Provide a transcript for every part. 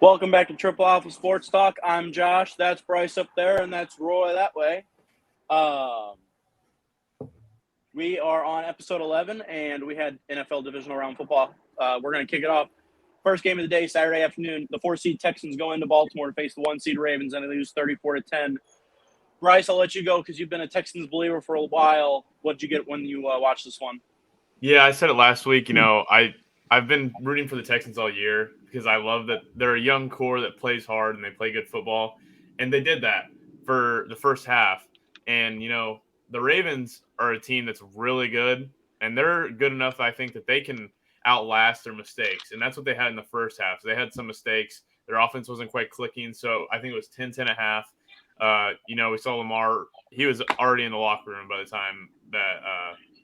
Welcome back to Triple Alpha Sports Talk. I'm Josh. That's Bryce up there, and that's Roy that way. We are on episode 11, and we had NFL Divisional Round football. We're going to kick it off. First game of the day, Saturday afternoon. The 4-seed Texans go into Baltimore to face the 1-seed Ravens, and they lose 34-10. Bryce, I'll let you go because you've been a Texans believer for a while. What did you get when you watched this one? Yeah, I said it last week. I've been rooting for the Texans all year because I love that they're a young core that plays hard and they play good football. And they did that for the first half. And, the Ravens are a team that's really good, and they're good enough, I think, that they can outlast their mistakes. And that's what they had in the first half. So they had some mistakes. Their offense wasn't quite clicking. So I think it was 10-10 a half. We saw Lamar. He was already in the locker room by the time that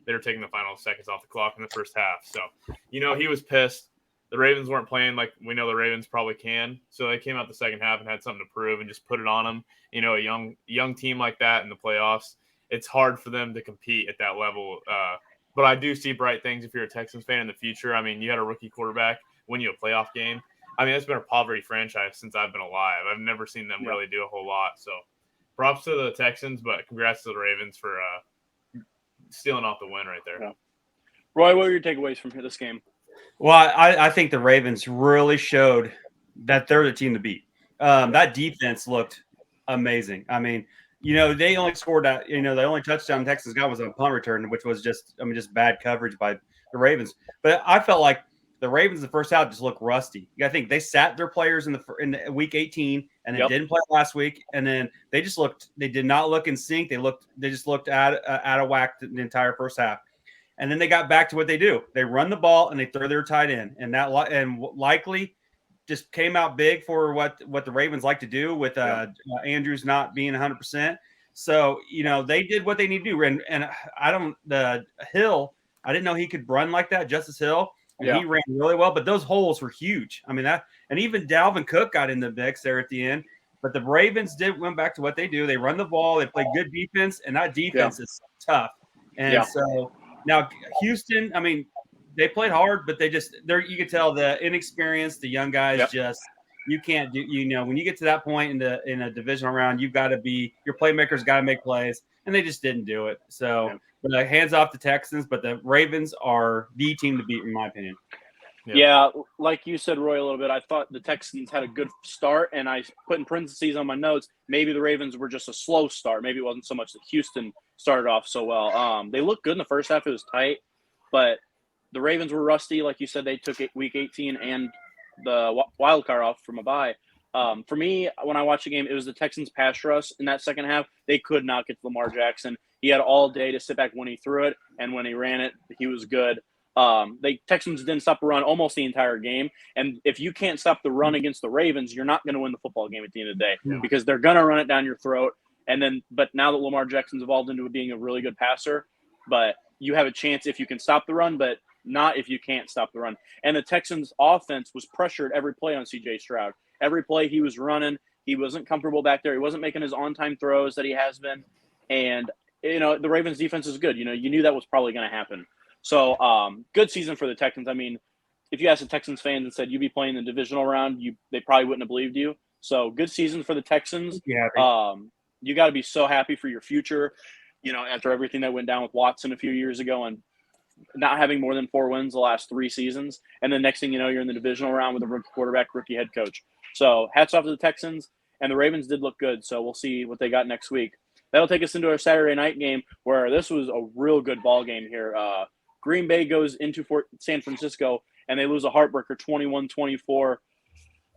they were taking the final seconds off the clock in the first half. So, he was pissed. The Ravens weren't playing like we know the Ravens probably can. So they came out the second half and had something to prove and just put it on them. A young team like that in the playoffs, it's hard for them to compete at that level. But I do see bright things if you're a Texans fan in the future. I mean, you had a rookie quarterback win you a playoff game. I mean, it's been a poverty franchise since I've been alive. I've never seen them really do a whole lot. So props to the Texans, but congrats to the Ravens for stealing off the win right there. Yeah. Roy, what were your takeaways from this game? Well, I think the Ravens really showed that they're the team to beat. That defense looked amazing. I mean, they only scored that. The only touchdown Texans got was on a punt return, which was just bad coverage by the Ravens. But I felt like the Ravens the first half just looked rusty. I think they sat their players in the week 18 and then didn't play last week, and then they did not look in sync. They just looked out of whack the entire first half. And then they got back to what they do. They run the ball and they throw their tight end, and likely just came out big for what the Ravens like to do with Andrews not being 100%. So they did what they need to do. And Hill, I didn't know he could run like that. Justice Hill, he ran really well, but those holes were huge. I mean and even Dalvin Cook got in the mix there at the end. But the Ravens went back to what they do. They run the ball, they play good defense, and that defense is tough. And so. Now, Houston, I mean, they played hard, but you could tell the inexperience, the young guys you can't do, when you get to that point in a divisional round, your playmakers got to make plays, and they just didn't do it. So, hands off the Texans, but the Ravens are the team to beat, in my opinion. Yeah, like you said, Roy, a little bit, I thought the Texans had a good start, and I put in parentheses on my notes, maybe the Ravens were just a slow start. Maybe it wasn't so much that Houston started off so well. They looked good in the first half. It was tight, but the Ravens were rusty. Like you said, they took week 18 and the wild card off from a bye. For me, when I watched the game, it was the Texans pass rush in that second half. They could not get to Lamar Jackson. He had all day to sit back when he threw it, and when he ran it, he was good. Texans didn't stop the run almost the entire game. And if you can't stop the run against the Ravens, you're not going to win the football game at the end of the day because they're going to run it down your throat. But now that Lamar Jackson's evolved into being a really good passer, but you have a chance if you can stop the run, but not if you can't stop the run. And the Texans offense was pressured every play on CJ Stroud. Every play he was running, he wasn't comfortable back there. He wasn't making his on-time throws that he has been. And, the Ravens defense is good. You knew that was probably going to happen. So, good season for the Texans. I mean, if you asked the Texans fans and said you'd be playing the divisional round, they probably wouldn't have believed you. So, good season for the Texans. You got to be so happy for your future, after everything that went down with Watson a few years ago and not having more than 4 wins the last 3 seasons. And the next thing you know, you're in the divisional round with a rookie quarterback, rookie head coach. So, hats off to the Texans. And the Ravens did look good, so we'll see what they got next week. That'll take us into our Saturday night game where this was a real good ball game here. Green Bay goes into San Francisco, and they lose a heartbreaker 21-24.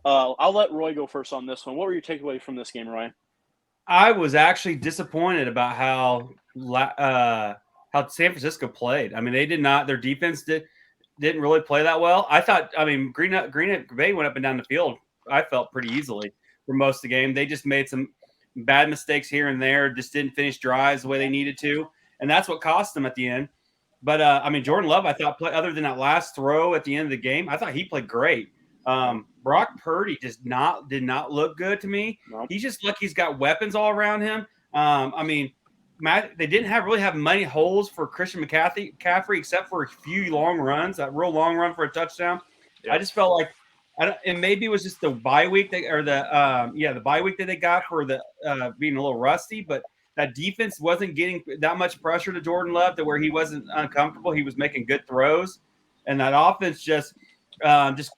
I'll let Roy go first on this one. What were your takeaways from this game, Roy? I was actually disappointed about how San Francisco played. I mean, they did not – their defense didn't really play that well. I thought – I mean, Green Bay went up and down the field, I felt, pretty easily for most of the game. They just made some bad mistakes here and there, just didn't finish drives the way they needed to, and that's what cost them at the end. But, Jordan Love, I thought, other than that last throw at the end of the game, I thought he played great. Brock Purdy did not look good to me. Nope. He's just like he's got weapons all around him. They didn't really have many holes for Christian McCaffrey except for a few long runs, that real long run for a touchdown. Yep. I just felt like and maybe it was just the bye week the bye week that they got for the being a little rusty, but that defense wasn't getting that much pressure to Jordan Love to where he wasn't uncomfortable. He was making good throws, and that offense just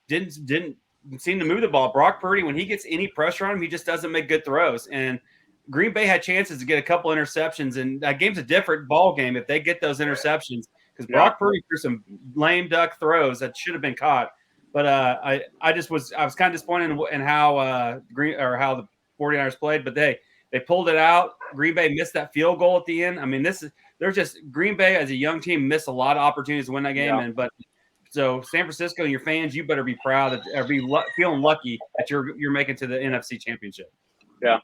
didn't seem to move the ball. Brock Purdy, when he gets any pressure on him, he just doesn't make good throws. And Green Bay had chances to get a couple interceptions, and that game's a different ball game if they get those interceptions because Brock Purdy threw some lame duck throws that should have been caught. But I was kind of disappointed in how how the 49ers played, but they pulled it out. Green Bay missed that field goal at the end. I mean, they're just Green Bay as a young team missed a lot of opportunities to win that game. So San Francisco and your fans, you better be proud or feeling lucky that you're making to the NFC Championship. Yeah.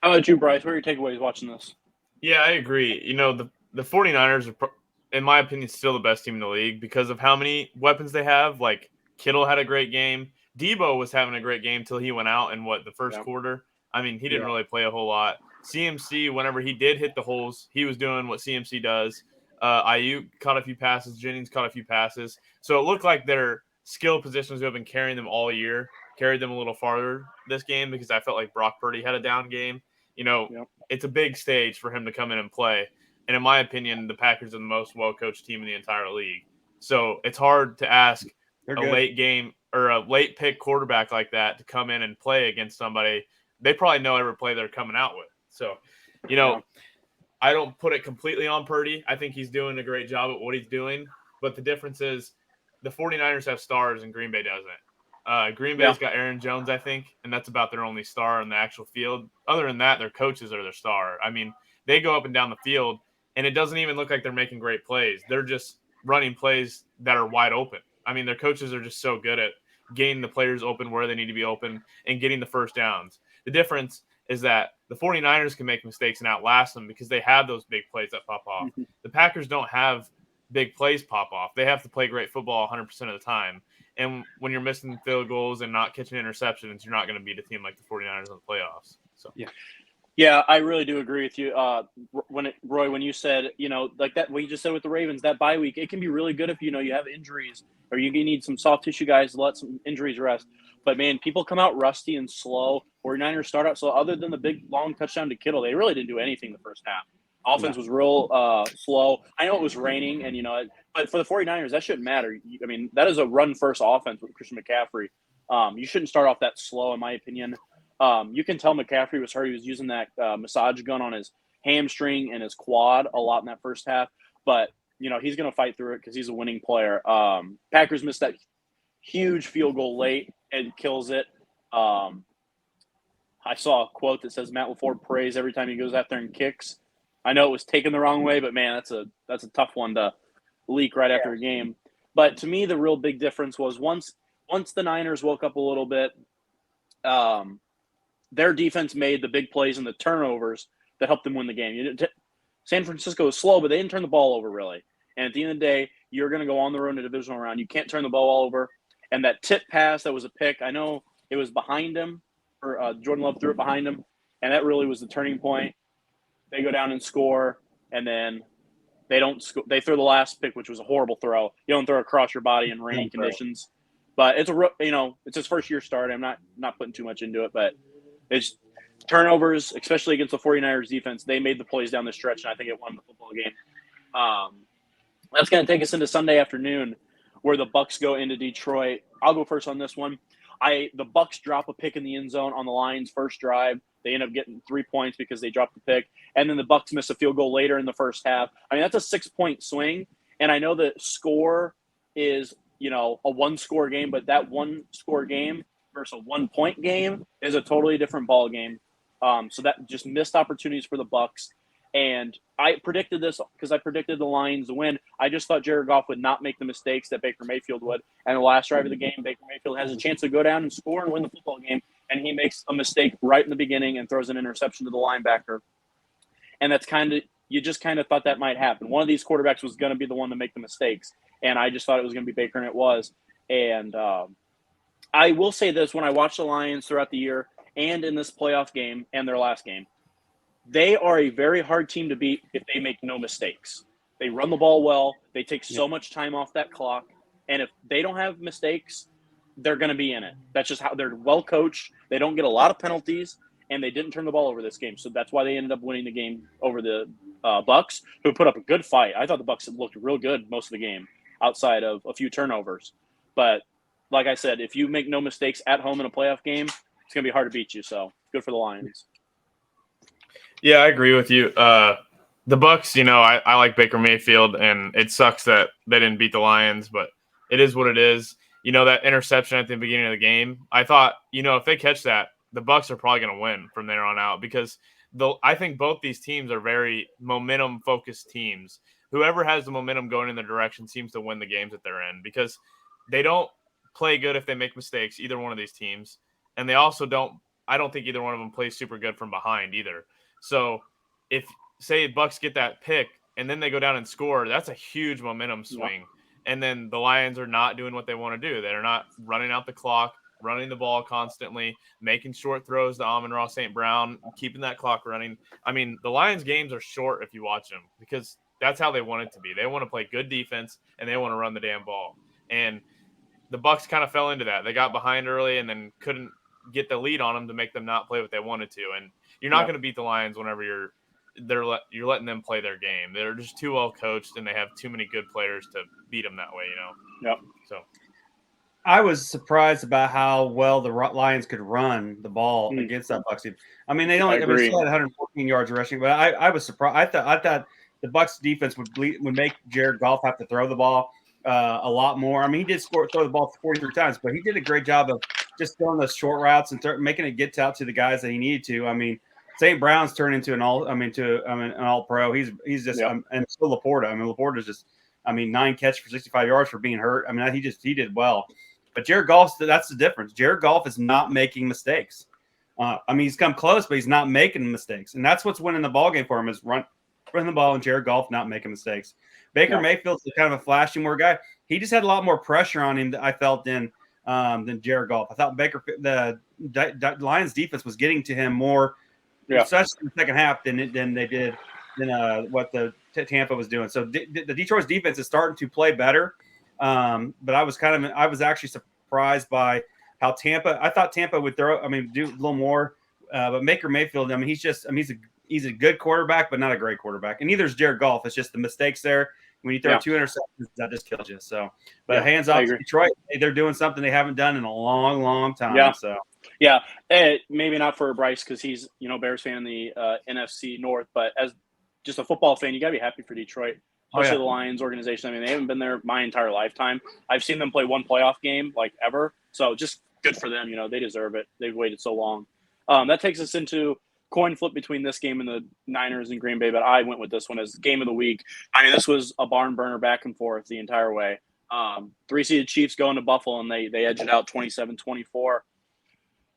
How about you, Bryce? What are your takeaways watching this? Yeah, I agree. You know, the 49ers are, in my opinion, still the best team in the league because of how many weapons they have. Like, Kittle had a great game. Debo was having a great game till he went out in the first quarter. I mean, he didn't really play a whole lot. CMC, whenever he did hit the holes, he was doing what CMC does. Ayuk caught a few passes. Jennings caught a few passes. So it looked like their skill positions who have been carrying them all year carried them a little farther this game because I felt like Brock Purdy had a down game. You know, It's a big stage for him to come in and play. And in my opinion, the Packers are the most well-coached team in the entire league. So it's hard to ask late game or a late pick quarterback like that to come in and play against somebody. They probably know every play they're coming out with. So, I don't put it completely on Purdy. I think he's doing a great job at what he's doing. But the difference is the 49ers have stars and Green Bay doesn't. Green Bay's got Aaron Jones, I think, and that's about their only star on the actual field. Other than that, their coaches are their star. I mean, they go up and down the field, and it doesn't even look like they're making great plays. They're just running plays that are wide open. I mean, their coaches are just so good at getting the players open where they need to be open and getting the first downs. The difference is that the 49ers can make mistakes and outlast them because they have those big plays that pop off. Mm-hmm. The Packers don't have big plays pop off. They have to play great football 100% of the time. And when you're missing field goals and not catching interceptions, you're not going to beat a team like the 49ers in the playoffs. So Yeah, I really do agree with you. Roy, when you said, like that, what you just said with the Ravens, that bye week, it can be really good if, you have injuries or you need some soft tissue guys to let some injuries rest. But, man, people come out rusty and slow. 49ers start out slow. Other than the big, long touchdown to Kittle, they really didn't do anything the first half. Offense was real slow. I know it was raining, and, but for the 49ers, that shouldn't matter. I mean, that is a run-first offense with Christian McCaffrey. You shouldn't start off that slow, in my opinion. You can tell McCaffrey was hurt. He was using that massage gun on his hamstring and his quad a lot in that first half. But, he's going to fight through it because he's a winning player. Packers missed that huge field goal late and kills it. I saw a quote that says Matt LaFleur prays every time he goes out there and kicks. I know it was taken the wrong way, but, man, that's a tough one to leak right after a game. But to me, the real big difference was once the Niners woke up a little bit, their defense made the big plays and the turnovers that helped them win the game. San Francisco was slow, but they didn't turn the ball over really. And at the end of the day, you're going to go on the road in a divisional round. You can't turn the ball over. And that tip pass that was a pick, I know it was behind him, or Jordan Love threw it behind him, and that really was the turning point. They go down and score, and then they don't score. They throw the last pick, which was a horrible throw. You don't throw across your body in rainy conditions. But it's it's his first year start. I'm not putting too much into it, but it's turnovers, especially against the 49ers defense. They made the plays down the stretch, and I think it won the football game. That's going to take us into Sunday afternoon, where the Bucs go into Detroit. I'll go first on this one. The Bucs drop a pick in the end zone on the Lions' first drive. They end up getting 3 points because they dropped the pick. And then the Bucs miss a field goal later in the first half. I mean, that's a 6-point swing. And I know the score is, a one-score game, but that one-score game versus a one-point game is a totally different ball game. So that just missed opportunities for the Bucs. And I predicted this because I predicted the Lions to win. I just thought Jared Goff would not make the mistakes that Baker Mayfield would. And the last drive of the game, Baker Mayfield has a chance to go down and score and win the football game. And he makes a mistake right in the beginning and throws an interception to the linebacker. And that's you just kind of thought that might happen. One of these quarterbacks was going to be the one to make the mistakes. And I just thought it was going to be Baker, and it was. And I will say this, when I watch the Lions throughout the year and in this playoff game and their last game, they are a very hard team to beat if they make no mistakes. They run the ball well. They take so much time off that clock. And if they don't have mistakes, they're going to be in it. That's just how they're well coached. They don't get a lot of penalties, and they didn't turn the ball over this game. So that's why they ended up winning the game over the Bucks, who put up a good fight. I thought the Bucks looked real good most of the game outside of a few turnovers. But like I said, if you make no mistakes at home in a playoff game, it's going to be hard to beat you. So good for the Lions. Yeah, I agree with you. The Bucks, I like Baker Mayfield, and it sucks that they didn't beat the Lions, but it is what it is. That interception at the beginning of the game, I thought, if they catch that, the Bucks are probably going to win from there on out because I think both these teams are very momentum-focused teams. Whoever has the momentum going in their direction seems to win the games that they're in because they don't play good if they make mistakes, either one of these teams. And they also I don't think either one of them plays super good from behind either. So if, say, Bucks get that pick and then they go down and score, that's a huge momentum swing. Yeah. And then the Lions are not doing what they want to do. They're not running out the clock, running the ball constantly, making short throws to Amon-Ra St. Brown, keeping that clock running. I mean, the Lions games are short if you watch them because that's how they want it to be. They want to play good defense and they want to run the damn ball. And the Bucks kind of fell into that. They got behind early and then couldn't get the lead on them to make them not play what they wanted to. And you're not going to beat the Lions whenever you're letting them play their game. They're just too well coached and they have too many good players to beat them that way, Yep. So I was surprised about how well the Lions could run the ball against that Bucks team. I mean, they still had 114 yards rushing, but I was surprised. I thought the Bucks defense would make Jared Goff have to throw the ball a lot more. I mean, he did throw the ball 43 times, but he did a great job of just throwing those short routes and making it get out to the guys that he needed to. I mean, St. Brown's turned into an all-pro. He's just and so Laporta. I mean, Laporta's just 9 catches for 65 yards for being hurt. I mean, he did well. But Jared Goff, that's the difference. Jared Goff is not making mistakes. He's come close, but he's not making mistakes. And that's what's winning the ball game for him is running the ball and Jared Goff not making mistakes. Baker Mayfield's kind of a flashy more guy. He just had a lot more pressure on him, I felt, than Jared Goff. I thought the Lions defense was getting to him more, especially in the second half, than they did what the Tampa was doing. So the Detroit's defense is starting to play better. But I was actually surprised by how I thought Tampa would do a little more. But Baker Mayfield, he's a good quarterback, but not a great quarterback. And neither is Jared Goff. It's just the mistakes there. When you throw 2 interceptions, that just kills you. So, but hands off to Detroit, they're doing something they haven't done in a long, long time. Yeah. So, maybe not for Bryce because he's Bears fan in the NFC North, but as just a football fan, you gotta be happy for Detroit. Especially the Lions organization. I mean, they haven't been there my entire lifetime. I've seen them play one playoff game ever. So just good for them. They deserve it. They've waited so long. That takes us into coin flip between this game and the Niners and Green Bay, but I went with this one as game of the week. I mean, this was a barn burner back and forth the entire way. 3-seeded Chiefs going to Buffalo, and they edged it out 27-24.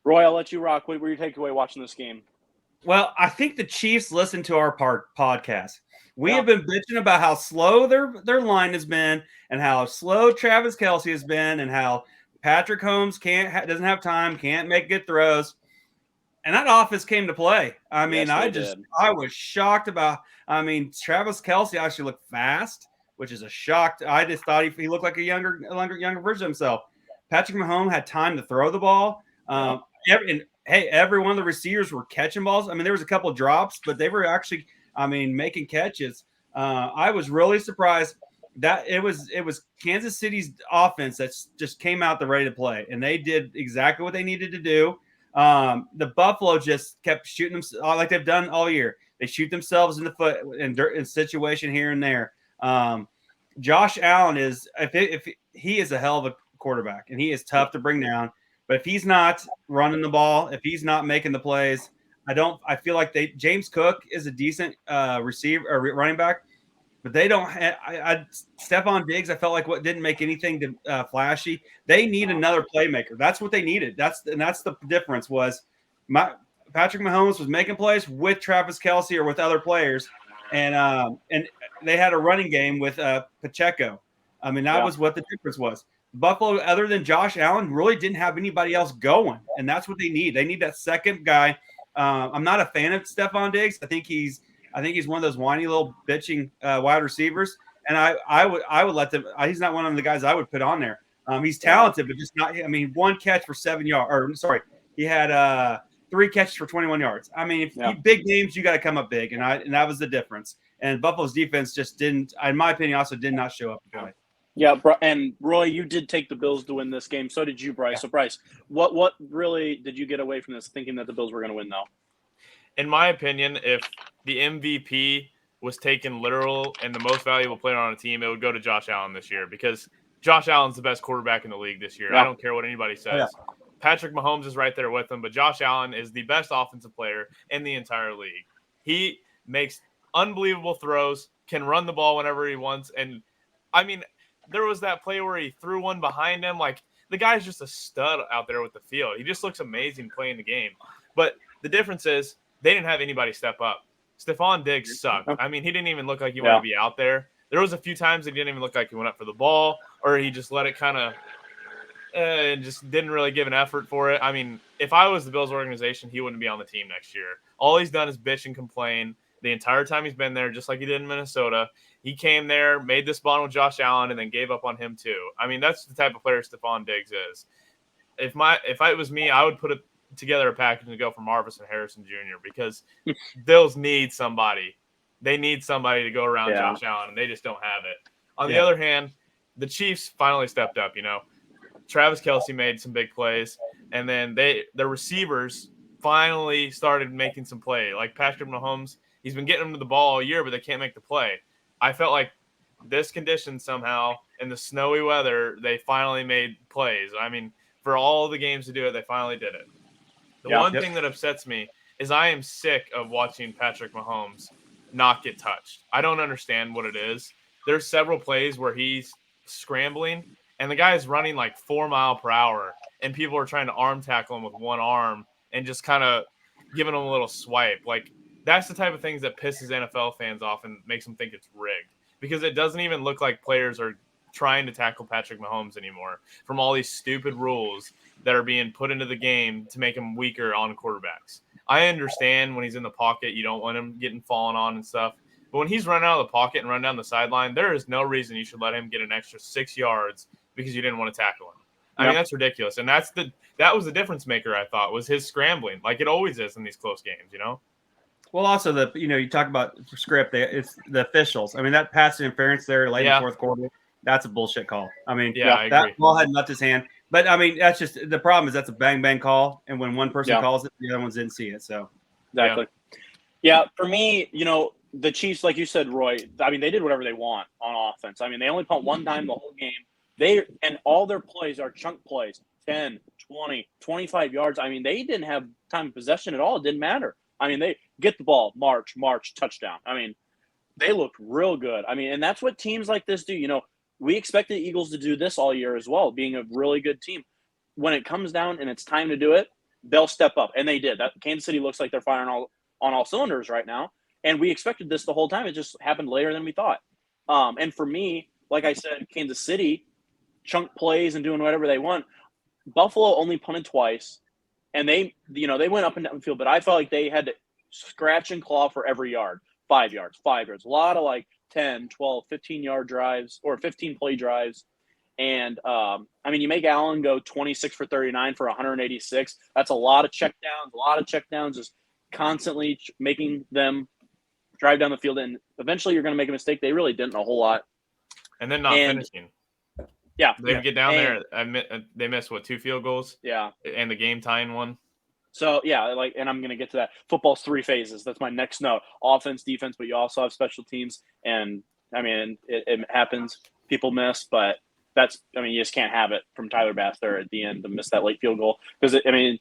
Roy, I'll let you rock. What were your takeaway watching this game? Well, I think the Chiefs listened to our podcast. We have been bitching about how slow their line has been and how slow Travis Kelce has been and how Patrick Holmes doesn't have time, can't make good throws. And that offense came to play. I mean, yes, I was shocked about Travis Kelce actually looked fast, which is a shock. I just thought he looked like a younger version of himself. Patrick Mahomes had time to throw the ball. Every one of the receivers were catching balls. I mean, there was a couple of drops, but they were actually making catches. I was really surprised that it was Kansas City's offense that just came out ready to play, and they did exactly what they needed to do. The Buffalo just kept shooting them like they've done all year. They shoot themselves in the foot in situation here and there. Josh Allen is if he is a hell of a quarterback, and he is tough to bring down. But if he's not running the ball, if he's not making the plays, I feel like James Cook is a decent receiver or running back, but they don't. Stephon Diggs, I felt like didn't make anything flashy. They need another playmaker. That's what they needed. That's the difference was Patrick Mahomes was making plays with Travis Kelce or with other players, and they had a running game with Pacheco. I mean, that was what the difference was. Buffalo, other than Josh Allen, really didn't have anybody else going, and that's what they need. They need that second guy. I'm not a fan of Stephon Diggs. I think he's one of those whiny little bitching wide receivers, and I would let them. He's not one of the guys I would put on there. He's talented, but just not. I mean, 1 catch for 7 yards. Or sorry, he had 3 catches for 21 yards. I mean, big games, you got to come up big, and that was the difference. And Buffalo's defense just didn't, in my opinion, also did not show up to play. Yeah, and Roy, you did take the Bills to win this game. So did you, Bryce. Yeah. So, Bryce, what really did you get away from this thinking that the Bills were going to win, though? In my opinion, if the MVP was taken literal and the most valuable player on a team, it would go to Josh Allen this year because Josh Allen's the best quarterback in the league this year. Yeah. I don't care what anybody says. Yeah. Patrick Mahomes is right there with him, but Josh Allen is the best offensive player in the entire league. He makes unbelievable throws, can run the ball whenever he wants. And, I mean, there was that play where he threw one behind him. Like, the guy's just a stud out there with the field. He just looks amazing playing the game. But the difference is they didn't have anybody step up. Stephon Diggs sucked. I mean, he didn't even look like he wanted to be out there. There was a few times he didn't even look like he went up for the ball, or he just let it kind of and just didn't really give an effort for it. I mean, if I was the Bills organization, he wouldn't be on the team next year. All he's done is bitch and complain the entire time he's been there, just like he did in Minnesota. He came there, made this bond with Josh Allen, and then gave up on him too. I mean, that's the type of player Stephon Diggs is. If it was me, I would put together a package and go for Marvis and Harrison Jr. because Bills need somebody. They need somebody to go around Josh Allen, and they just don't have it. On the other hand, the Chiefs finally stepped up, Travis Kelce made some big plays, and then the receivers finally started making some play. Like Patrick Mahomes, he's been getting them to the ball all year, but they can't make the play. I felt like this condition somehow, in the snowy weather, they finally made plays. I mean, for all the games to do it, they finally did it. The one thing that upsets me is I am sick of watching Patrick Mahomes not get touched. I don't understand what it is. There's several plays where he's scrambling, and the guy is running like 4 miles per hour, and people are trying to arm tackle him with one arm and just kind of giving him a little swipe. Like, that's the type of things that pisses NFL fans off and makes them think it's rigged because it doesn't even look like players are trying to tackle Patrick Mahomes anymore from all these stupid rules that are being put into the game to make him weaker on quarterbacks. I understand when he's in the pocket, you don't want him getting fallen on and stuff. But when he's running out of the pocket and run down the sideline, there is no reason you should let him get an extra 6 yards because you didn't want to tackle him. I mean, that's ridiculous. And that was the difference maker, I thought, was his scrambling, like it always is in these close games, Well, also you talk about script. It's the officials. I mean, that pass interference there late in the fourth quarter. That's a bullshit call. I mean, I that agree. ball hadn't left his hand. But I mean, that's just the problem is that's a bang bang call, and when one person calls it, the other ones didn't see it. So exactly. Yeah, for me, the Chiefs, like you said, Roy. I mean, they did whatever they want on offense. I mean, they only punt one time the whole game. And all their plays are chunk plays, 10, 20, 25 yards. I mean, they didn't have time of possession at all. It didn't matter. I mean, they get the ball, march, touchdown. I mean, they looked real good. I mean, and that's what teams like this do. We expect the Eagles to do this all year as well, being a really good team. When it comes down and it's time to do it, they'll step up, and they did. That Kansas City looks like they're firing on all cylinders right now, and we expected this the whole time. It just happened later than we thought. And for me, like I said, Kansas City, chunk plays and doing whatever they want. Buffalo only punted twice, and they went up and down the field, but I felt like they had to scratch and claw for every yard. 5 yards. A lot of like 10, 12, 15-yard drives or 15-play drives. And, you make Allen go 26 for 39 for 186. That's a lot of checkdowns, just constantly making them drive down the field. And eventually you're going to make a mistake. They really didn't a whole lot. And then finishing. Yeah. They get down there. They missed, 2 field goals? Yeah. And the game-tying one. So, and I'm going to get to that. Football's 3 phases. That's my next note. Offense, defense, but you also have special teams. And, I mean, it happens. People miss, but you just can't have it from Tyler Bass there at the end to miss that late field goal. Because, it's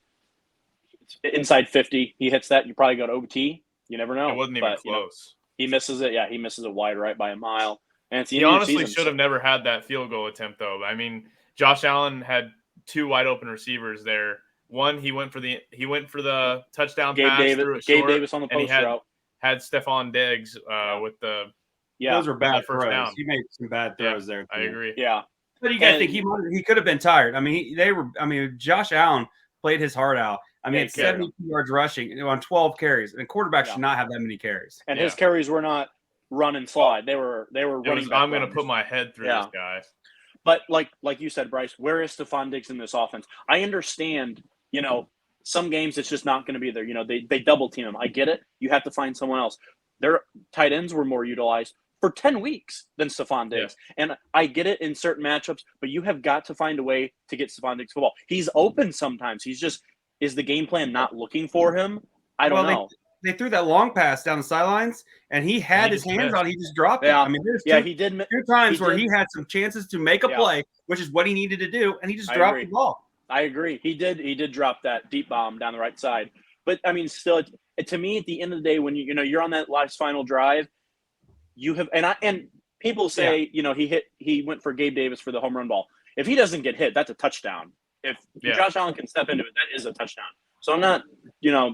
inside 50. He hits that, you probably go to OT. You never know. It wasn't even close. He misses it. Yeah, he misses it wide right by a mile. And he honestly should have never had that field goal attempt, though. I mean, Josh Allen had 2 wide open receivers there. One, he went for the touchdown pass. Gabe Davis on the post route. Had Stephon Diggs with the those were bad first throws. Down. He made some bad throws there. I agree. Yeah, but you got to think he could have been tired. I mean, Josh Allen played his heart out. I mean, 72 yards rushing on 12 carries, and quarterbacks should not have that many carries. And his carries were not run and slide. They were running back. I'm going to put my head through this guy. But like you said, Bryce, where is Stephon Diggs in this offense? I understand, some games it's just not going to be there. They double team him. I get it. You have to find someone else. Their tight ends were more utilized for 10 weeks than Stephon Diggs. Yeah. And I get it in certain matchups, but you have got to find a way to get Stephon Diggs football. He's open sometimes. Is the game plan not looking for him? I don't know. They threw that long pass down the sidelines, and he had his hands on. He just dropped it. I mean, there's two times where he had some chances to make a play, which is what he needed to do, and he just dropped the ball. I agree. He did drop that deep bomb down the right side. But I mean, still, to me, at the end of the day, when you're on that last final drive, you have and people say he went for Gabe Davis for the home run ball. If he doesn't get hit, that's a touchdown. If Josh Allen can step into it, that is a touchdown. So I'm not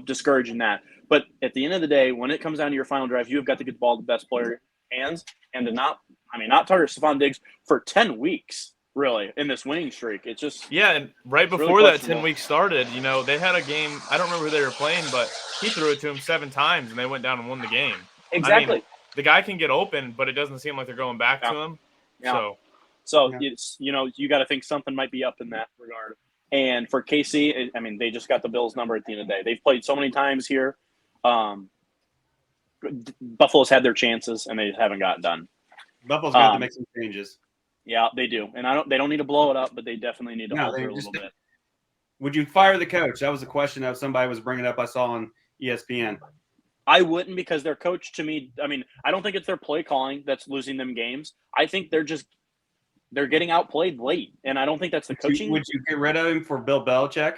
discouraging that. But at the end of the day, when it comes down to your final drive, you have got to get the ball to the best player hands and to not target Stephon Diggs for 10 weeks. Really, in this winning streak, it's just and right before really that 10 weeks started, they had a game. I don't remember who they were playing, but he threw it to him 7 times, and they went down and won the game. Exactly. I mean, the guy can get open, but it doesn't seem like they're going back to him. Yeah. It's you got to think something might be up in that regard. And for KC, I mean, they just got the Bills' number at the end of the day. They've played so many times here. Buffalo's had their chances, and they just haven't gotten done. Buffalo's got to make some changes. Yeah, they do, and they don't need to blow it up, but they definitely need to alter a little bit. Would you fire the coach? That was a question that somebody was bringing up. I saw on ESPN. I wouldn't, because their coach, to me, I mean, I don't think it's their play calling that's losing them games. I think they're getting outplayed late, and I don't think that's the coaching. Would you get rid of him for Bill Belichick?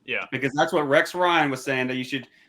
Yeah, because that's what Rex Ryan was saying, that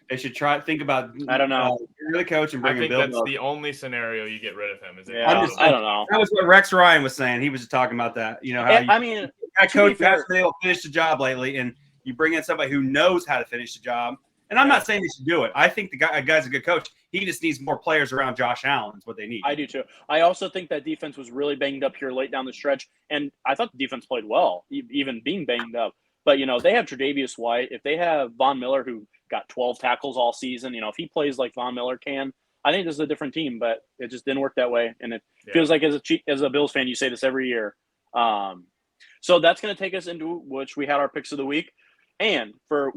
they should try to think about. I don't know. The coach and bring in Bill. That's the only scenario you get rid of him. I don't know. That was what Rex Ryan was saying. He was just talking about that. That coach hasn't been able to finish the job lately, and you bring in somebody who knows how to finish the job. And I'm not saying they should do it. I think the guy's a good coach. He just needs more players around Josh Allen. Is what they need. I do too. I also think that defense was really banged up here late down the stretch, and I thought the defense played well, even being banged up. But they have Tre'Davious White. If they have Von Miller, who got 12 tackles all season, if he plays like Von Miller can, I think this is a different team. But it just didn't work that way, and it feels like as a Bills fan, you say this every year. So that's going to take us into which we had our picks of the week, and for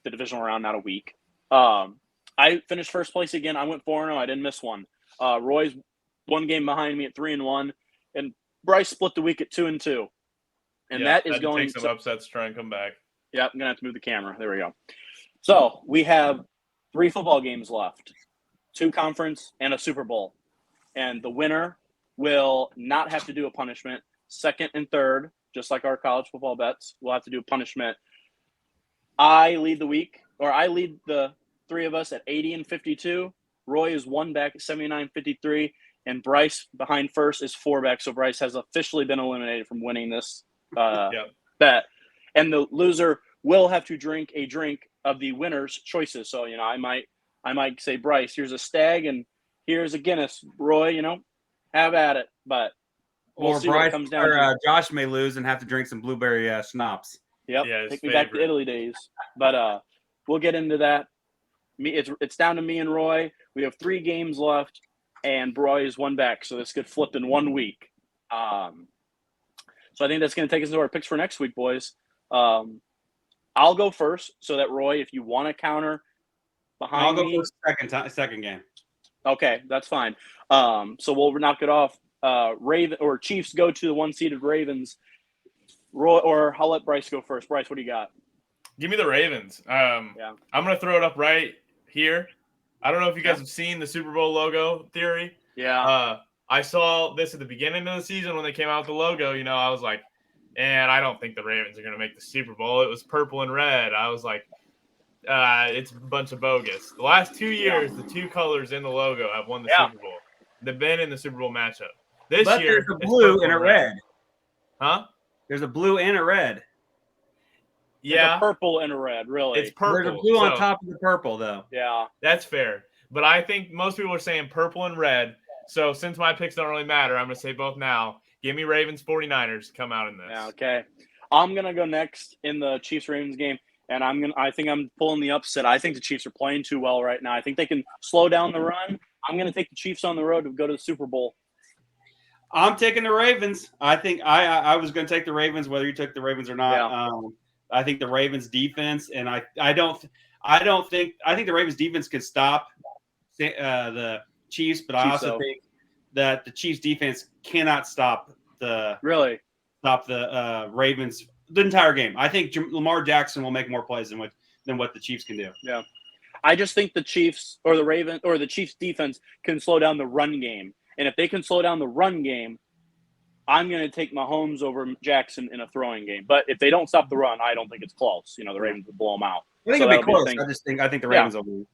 the divisional round, not a week. I finished first place again. I went 4-0. I didn't miss one. Roy's one game behind me at 3-1, and Bryce split the week at 2-2. And that is going to take some upsets to try and come back. Yeah, I'm gonna have to move the camera. There we go. So we have 3 football games left, 2 conference and a Super Bowl, and the winner will not have to do a punishment. Second and third, just like our college football bets, will have to do a punishment. I lead the 3 of us at 80-52. Roy is 1 back at 79-53, and Bryce behind first is 4 back. So Bryce has officially been eliminated from winning this bet. And the loser will have to drink a drink of the winner's choices. So, I might say, Bryce, here's a Stag and here's a Guinness. Roy, have at it. But we'll see what it comes down to. Josh may lose and have to drink some blueberry schnapps. Yep. Yeah, take me back to Italy days. But we'll get into that. It's down to me and Roy. We have 3 games left, and Roy is 1 back. So this could flip in 1 week. So I think that's going to take us into our picks for next week, boys. I'll go first, so that Roy, if you want to counter behind me. I'll go first second game. Okay, that's fine. So we'll knock it off. Chiefs go to the 1-seeded Ravens. Roy, or I'll let Bryce go first. Bryce, what do you got? Give me the Ravens. I'm going to throw it up right here. I don't know if you guys have seen the Super Bowl logo theory. Yeah. I saw this at the beginning of the season when they came out with the logo. I was like, and I don't think the Ravens are going to make the Super Bowl. It was purple and red. I was like, it's a bunch of bogus. The last 2 years, the 2 colors in the logo have won the Super Bowl. They've been in the Super Bowl matchup. This year, there's a blue and a red. Huh? There's a blue and a red. Yeah. It's a purple and a red, really. It's purple. There's a blue on top of the purple, though. Yeah. That's fair. But I think most people are saying purple and red. So since my picks don't really matter, I'm going to say both now. Give me Ravens 49ers to come out in this. Yeah, okay. I'm going to go next in the Chiefs-Ravens game, and I think I'm pulling the upset. I think the Chiefs are playing too well right now. I think they can slow down the run. I'm going to take the Chiefs on the road to go to the Super Bowl. I'm taking the Ravens. I think I was going to take the Ravens, whether you took the Ravens or not. Yeah. I think the Ravens defense, and I think the Ravens defense could stop the Chiefs, but I also think that the Chiefs defense cannot stop the Ravens the entire game. I think Lamar Jackson will make more plays than what the Chiefs can do. Yeah. I just think the Chiefs or the Ravens or the Chiefs defense can slow down the run game. And if they can slow down the run game, I'm going to take Mahomes over Jackson in a throwing game. But if they don't stop the run, I don't think it's close. The Ravens will blow them out. I think it'll be close. I think the Ravens will win.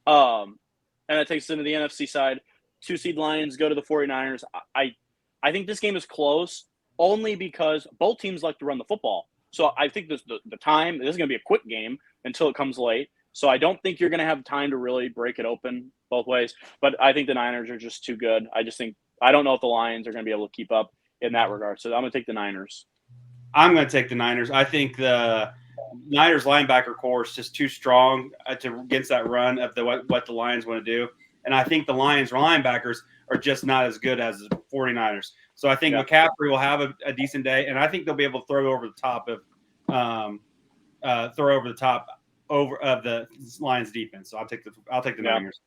And that takes us into the NFC side. 2-seed Lions go to the 49ers. I think this game is close only because both teams like to run the football. So I think this is going to be a quick game until it comes late. So I don't think you're going to have time to really break it open both ways. But I think the Niners are just too good. I don't know if the Lions are going to be able to keep up in that regard. So I'm going to take the Niners. I'm going to take the Niners. I think the Niners linebacker core is just too strong against that run of what the Lions want to do. And I think the Lions linebackers are just not as good as the 49ers. So I think McCaffrey will have a decent day, and I think they'll be able to throw over the top of the Lions defense. So I'll take the Niners.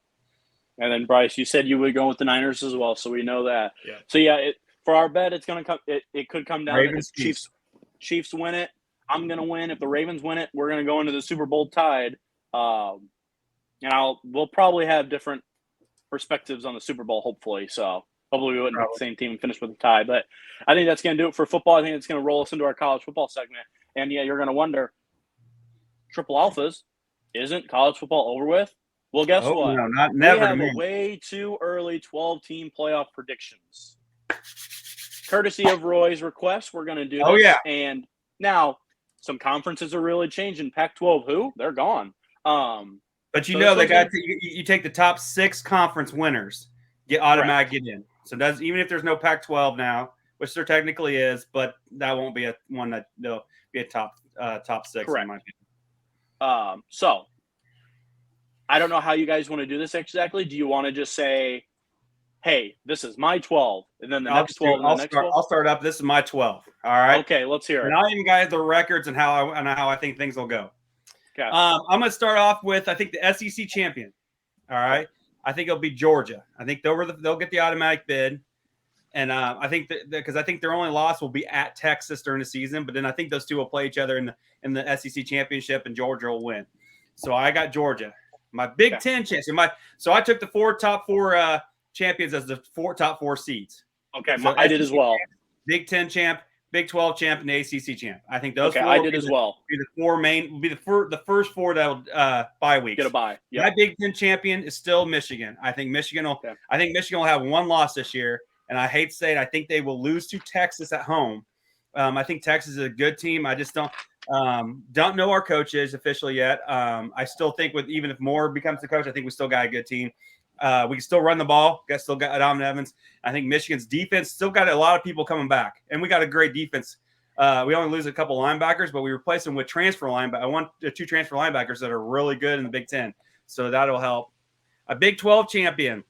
And then Bryce, you said you would go with the Niners as well, so we know that. Yeah. So for our bet, it's gonna come. It could come down Ravens, to Chiefs win it. I'm gonna win. If the Ravens win it, we're gonna go into the Super Bowl tied. And we'll probably have different perspectives on the Super Bowl, hopefully. So hopefully we wouldn't have the same team and finish with a tie. But I think that's gonna do it for football. I think it's gonna roll us into our college football segment. And you're gonna wonder, triple alphas, isn't college football over with? Well, guess what? No, never. We have a way too early 12-team playoff predictions. Courtesy of Roy's request, we're going to do this. Oh, yeah. And now some conferences are really changing. Pac-12, they're gone. But you take the top 6 conference winners, get in. So even if there's no Pac-12 now, which there technically is, but that won't be one that they'll be a top 6. Correct. In my opinion. So I don't know how you guys want to do this exactly. Do you want to just say, hey, this is my 12, and then the next 12, and the next 12? I'll start up. This is my 12. All right. Okay, let's hear it. And I'll even guide the records and how I think things will go. Okay. I'm going to start off with, I think, the SEC champion. All right. I think it'll be Georgia. I think they'll get the automatic bid. And I think because I think their only loss will be at Texas during the season, but then I think those two will play each other in the SEC championship, and Georgia will win. So I got Georgia. My Big Ten chance. So I took the top four champions as the top 4 seeds. Okay, so I did as well. Champ, Big Ten champ, Big 12 champ, and the ACC champ. I think those 4 I did as well. Be the 4 main. Will be the first 4 that will bye weeks. Get a bye. Yep. My Big Ten champion is still Michigan. I think Michigan will. Okay. I think Michigan will have 1 loss this year, and I hate to say it, I think they will lose to Texas at home. I think Texas is a good team. I just don't know our coaches officially yet. I still think even if Moore becomes the coach, I think we still got a good team. We can still run the ball. Still got Donovan Evans. I think Michigan's defense still got a lot of people coming back, and we got a great defense. We only lose a couple linebackers, but we replace them with transfer linebackers. I want 2 transfer linebackers that are really good in the Big Ten, so that'll help. A Big 12 champion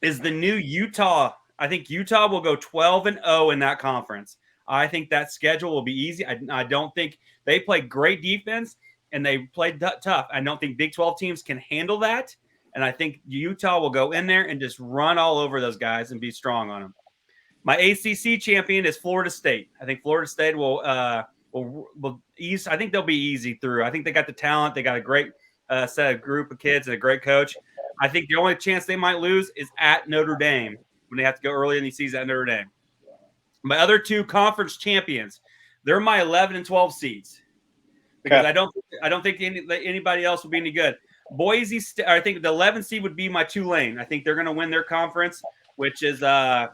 is the new Utah. I think Utah will go 12-0 in that conference. I think that schedule will be easy. I don't think they play great defense, and they played tough. I don't think Big 12 teams can handle that, and I think Utah will go in there and just run all over those guys and be strong on them. My ACC champion is Florida State. I think Florida State will ease. I think they'll be easy through. I think they got the talent. They got a great group of kids and a great coach. I think the only chance they might lose is at Notre Dame when they have to go early in the season at Notre Dame. My other 2 conference champions, they're my 11 and 12 seeds because I don't think anybody else will be any good. Boise State, I think the 11 seed would be my Tulane. I think they're going to win their conference, which is oh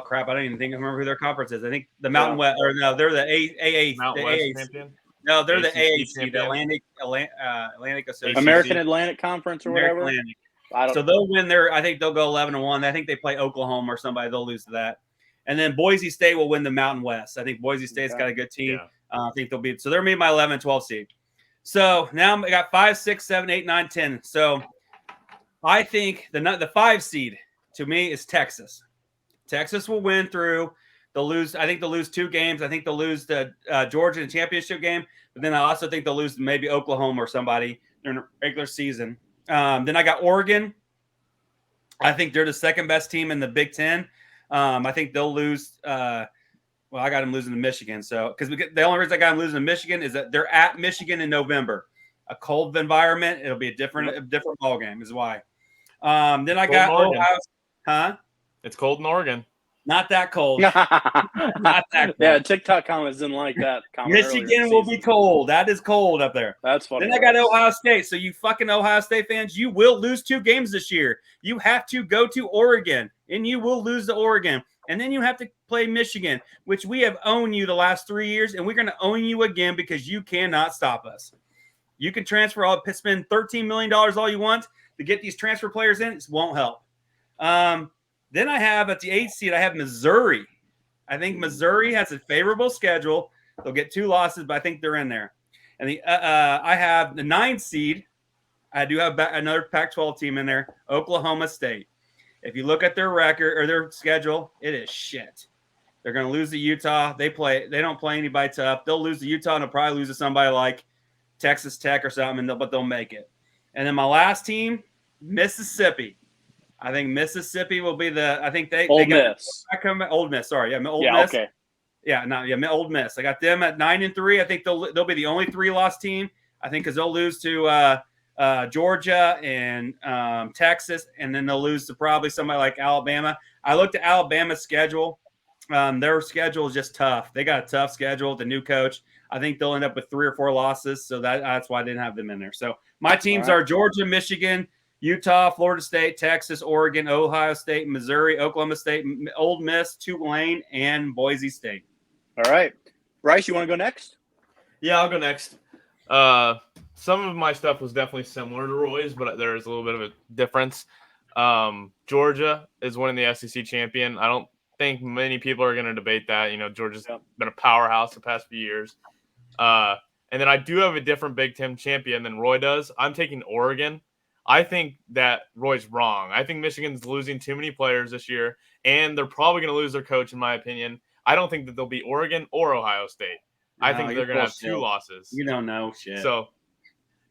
crap, I don't even remember who their conference is. I think the Mountain West, or no, they're the AA Mountain West champion. No, they're the AAC, the Atlantic Association. American Atlantic Conference or whatever. Atlantic. So they'll win their. I think they'll go 11-1. I think they play Oklahoma or somebody. They'll lose to that. And then Boise State will win the Mountain West. I think Boise State's got a good team. Yeah. I think they'll be – so they're made my 11 and 12 seed. So now I got 5, 6, 7, 8, 9, 10. So I think the 5 seed to me is Texas. Texas will win through. They'll lose. I think they'll lose 2 games. I think they'll lose the Georgia in the championship game, but then I also think they'll lose maybe Oklahoma or somebody during the regular season. Then I got Oregon. I think they're the second best team in the Big Ten. I think they'll lose. I got them losing to Michigan. So because the only reason I got them losing to Michigan is that they're at Michigan in November, a cold environment. It'll be a different ball game. Is why. Then I got Ohio. Huh? It's cold in Oregon. Not that cold. Not that cold. Yeah, TikTok comments didn't like that comment. Michigan will be cold. That is cold up there. That's funny. Then I got Ohio State. So you fucking Ohio State fans, you will lose 2 games this year. You have to go to Oregon, and you will lose to Oregon. And then you have to play Michigan, which we have owned you the last 3 years, and we're going to own you again because you cannot stop us. You can spend $13 million all you want to get these transfer players in. It won't help. Then I have at the 8th seed, I have Missouri. I think Missouri has a favorable schedule. They'll get 2 losses, but I think they're in there. And I have the 9th seed. I do have another Pac-12 team in there, Oklahoma State. If you look at their record or their schedule, it is shit. They're going to lose to Utah. They don't play anybody tough. They'll lose to Utah and they'll probably lose to somebody like Texas Tech or something, but they'll make it. And then my last team, Mississippi. I think Mississippi will be I think Old Miss. Old Miss. Sorry, Miss. Okay. Old Miss. I got them at 9-3. I think they'll be the only 3-loss team. I think because they'll lose to Georgia and Texas, and then they'll lose to probably somebody like Alabama. I looked at Alabama's schedule. Their schedule is just tough. They got a tough schedule with the new coach. I think they'll end up with 3 or 4 losses, so that's why I didn't have them in there. So my teams are Georgia, Michigan, Utah, Florida State, Texas, Oregon, Ohio State, Missouri, Oklahoma State, Ole Miss, Tulane, and Boise State. All right. Bryce, you want to go next? Yeah, I'll go next. Some of my stuff was definitely similar to Roy's, but there's a little bit of a difference. Georgia is winning the SEC champion. I don't think many people are going to debate that. Georgia's been a powerhouse the past few years. And then I do have a different Big Ten champion than Roy does. I'm taking Oregon. I think that Roy's wrong. I think Michigan's losing too many players this year, and they're probably going to lose their coach, in my opinion. I don't think that they'll be Oregon or Ohio State. I think they're going to have 2 losses. You don't know shit. So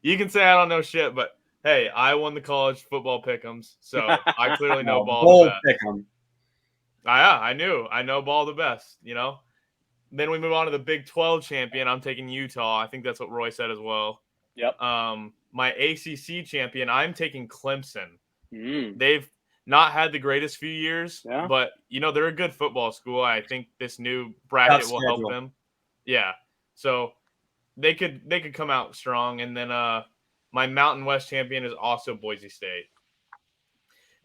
you can say I don't know shit, but hey, I won the college football pick'ems, so I clearly know ball the best. I knew. I know ball the best, Then we move on to the Big 12 champion. I'm taking Utah. I think that's what Roy said as well. Yep. My ACC champion, I'm taking Clemson. They've not had the greatest few years, but they're a good football school. I think this new bracket will help them. Yeah, so they could come out strong. And then my Mountain West champion is also Boise State.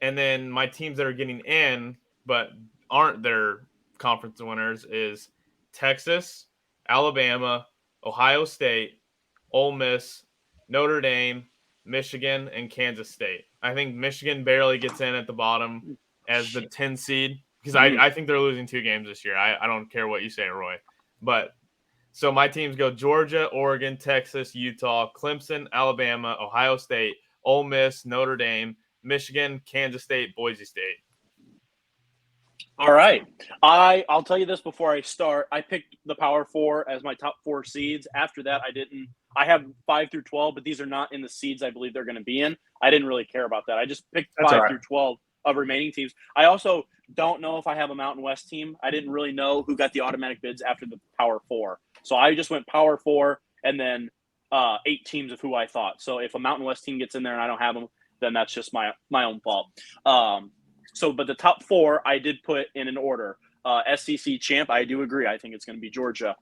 And then my teams that are getting in but aren't their conference winners is Texas, Alabama, Ohio State, Ole Miss, Notre Dame, Michigan, and Kansas State. I think Michigan barely gets in at the bottom as the 10 seed because I think they're losing 2 games this year. I don't care what you say, Roy. But so my teams go Georgia, Oregon, Texas, Utah, Clemson, Alabama, Ohio State, Ole Miss, Notre Dame, Michigan, Kansas State, Boise State. All right. I'll tell you this before I start. I picked the Power 4 as my top 4 seeds. After that, I didn't. I have 5 through 12, but these are not in the seeds I believe they're going to be in. I didn't really care about that. I just picked 5 through 12 of remaining teams. I also don't know if I have a Mountain West team. I didn't really know who got the automatic bids after the Power 4. So I just went Power 4 and then 8 teams of who I thought. So if a Mountain West team gets in there and I don't have them, then that's just my own fault. But the top 4 I did put in an order. SEC champ, I do agree. I think it's going to be Georgia.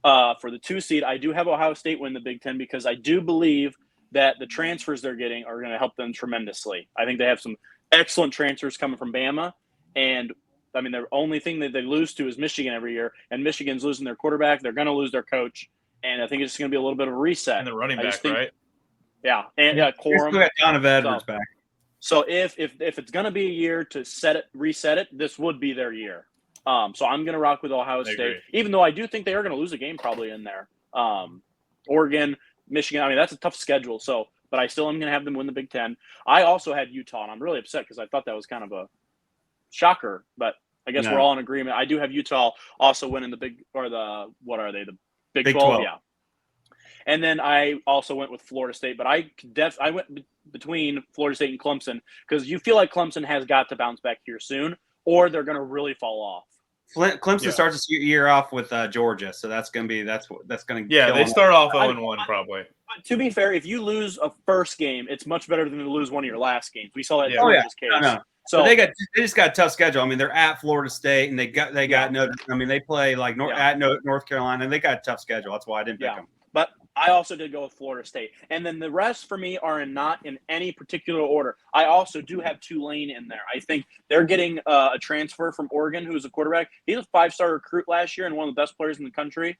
For the 2 seed, I do have Ohio State win the Big Ten because I do believe that the transfers they're getting are going to help them tremendously. I think they have some excellent transfers coming from Bama. And, I mean, the only thing that they lose to is Michigan every year. And Michigan's losing their quarterback. They're going to lose their coach. And I think it's going to be a little bit of a reset. And the running back, right? Yeah. And Corum. Still got Donovan Edwards back. So if it's going to be a year to reset it, this would be their year. So I'm going to rock with Ohio State, even though I do think they are going to lose a game probably in there. Oregon, Michigan, I mean, that's a tough schedule. So, but I still am going to have them win the Big Ten. I also had Utah, and I'm really upset because I thought that was kind of a shocker. But I guess No. we're all in agreement. I do have Utah also winning the Big the Big 12, 12. yeah. And then I also went with Florida State, but I went between Florida State and Clemson because you feel like Clemson has got to bounce back here soon, or they're going to really fall off. Clemson starts this year off with Georgia, so that's going to Yeah, they start off 0-1 probably. But to be fair, if you lose a first game, it's much better than to lose one of your last games. We saw that in Georgia's case. No. So they just got a tough schedule. I mean, they're at Florida State, and they got no. I mean, they play like at North Carolina, and they got a tough schedule. That's why I didn't pick them. But I also did go with Florida State, and then the rest for me are not in any particular order. I also do have Tulane in there. I think they're getting a transfer from Oregon, who's a quarterback. He's a 5-star recruit last year and one of the best players in the country.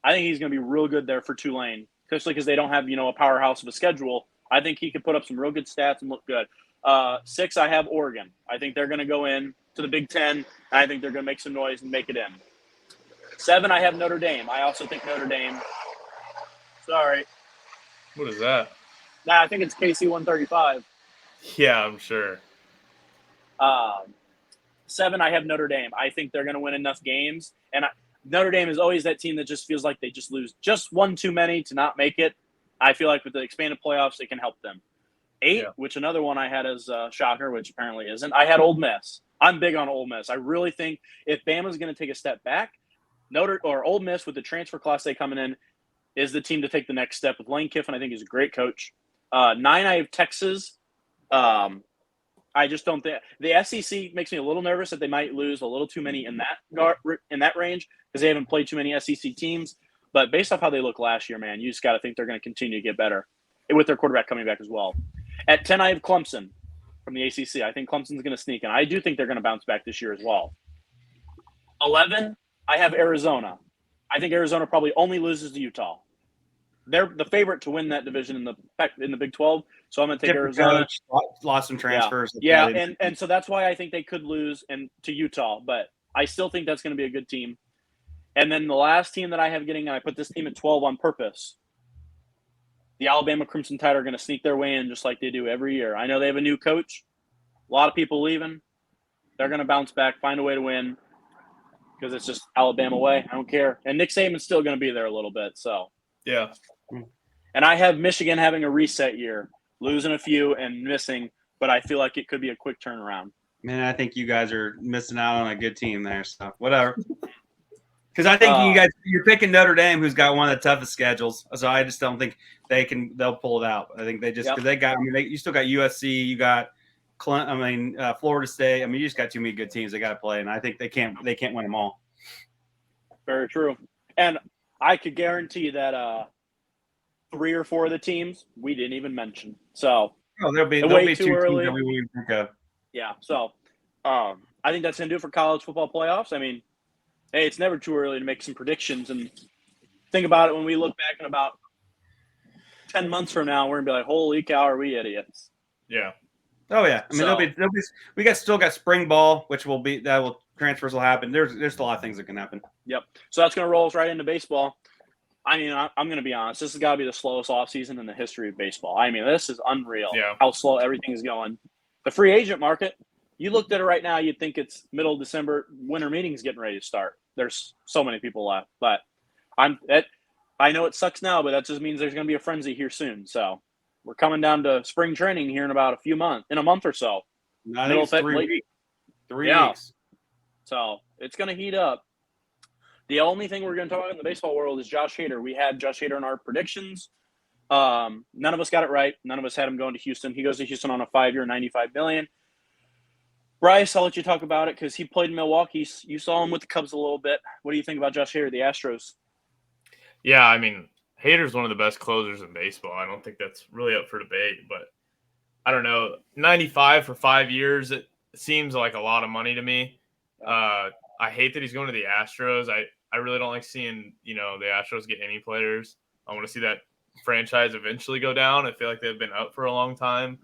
I think he's going to be real good there for Tulane, especially because they don't have a powerhouse of a schedule. I think he could put up some real good stats and look good. 6, I have Oregon. I think they're going to go in to the Big Ten, and I think they're going to make some noise and make it in. 7, I have Notre Dame. I also think Notre Dame. Sorry. What is that? Nah, I think it's KC 135. Yeah, I'm sure. 7, I have Notre Dame. I think they're going to win enough games. And Notre Dame is always that team that just feels like they just lose just one too many to not make it. I feel like with the expanded playoffs, it can help them. 8, which another one I had as a shocker, which apparently isn't. I had Ole Miss. I'm big on Ole Miss. I really think if Bama's going to take a step back, Ole Miss with the transfer class they coming in is the team to take the next step. With Lane Kiffin, I think he's a great coach. 9, I have Texas. I just don't think the SEC makes me a little nervous that they might lose a little too many in that range because they haven't played too many SEC teams. But based off how they look last year, man, you just got to think they're going to continue to get better with their quarterback coming back as well. At 10, I have Clemson from the ACC. I think Clemson's going to sneak in. I do think they're going to bounce back this year as well. 11, I have Arizona. I think Arizona probably only loses to Utah. They're the favorite to win that division in the Big 12, so I'm going to take Arizona. Lost some transfers. Yeah, and so that's why I think they could lose to Utah, but I still think that's going to be a good team. And then the last team that I have getting, and I put this team at 12 on purpose, the Alabama Crimson Tide are going to sneak their way in just like they do every year. I know they have a new coach, a lot of people leaving. They're going to bounce back, find a way to win because it's just Alabama way. I don't care. And Nick Saban's still going to be there a little bit, so. Yeah. And I have Michigan having a reset year, losing a few and missing, but I feel like it could be a quick turnaround. Man, I think you guys are missing out on a good team there, so whatever. Because I think you're picking Notre Dame, who's got one of the toughest schedules. So I just don't think they'll pull it out. I think they just because you still got USC, you got Florida State. I mean, you just got too many good teams they got to play, and I think they can't win them all. Very true. And I could guarantee that 3 or 4 of the teams we didn't even mention. So there'll be too early. That we wouldn't think of. Yeah. So I think that's gonna do it for college football playoffs. I mean, hey, it's never too early to make some predictions and think about it when we look back in about 10 months from now, we're gonna be like, holy cow, are we idiots? Yeah. Oh yeah. I mean, we still got spring ball, which transfers will happen. There's a lot of things that can happen. Yep. So that's gonna roll us right into baseball. I mean, I'm gonna be honest. This has got to be the slowest offseason in the history of baseball. I mean, this is unreal. Yeah. How slow everything is going. The free agent market. You looked at it right now, you'd think it's middle of December. Winter meetings getting ready to start. There's so many people left, but I know it sucks now, but that just means there's going to be a frenzy here soon. So we're coming down to spring training here in about a month or so. I think it's 3 weeks. 3 weeks. So it's going to heat up. The only thing we're going to talk about in the baseball world is Josh Hader. We had Josh Hader in our predictions. None of us got it right. None of us had him going to Houston. He goes to Houston on a 5-year, $95 million. Bryce, I'll let you talk about it because he played in Milwaukee. You saw him with the Cubs a little bit. What do you think about Josh Hader, the Astros? Yeah, I mean, Hader's one of the best closers in baseball. I don't think that's really up for debate, but I don't know. 95 for 5 years, it seems like a lot of money to me. I hate that he's going to the Astros. I really don't like seeing, the Astros get any players. I want to see that franchise eventually go down. I feel like they've been up for a long time.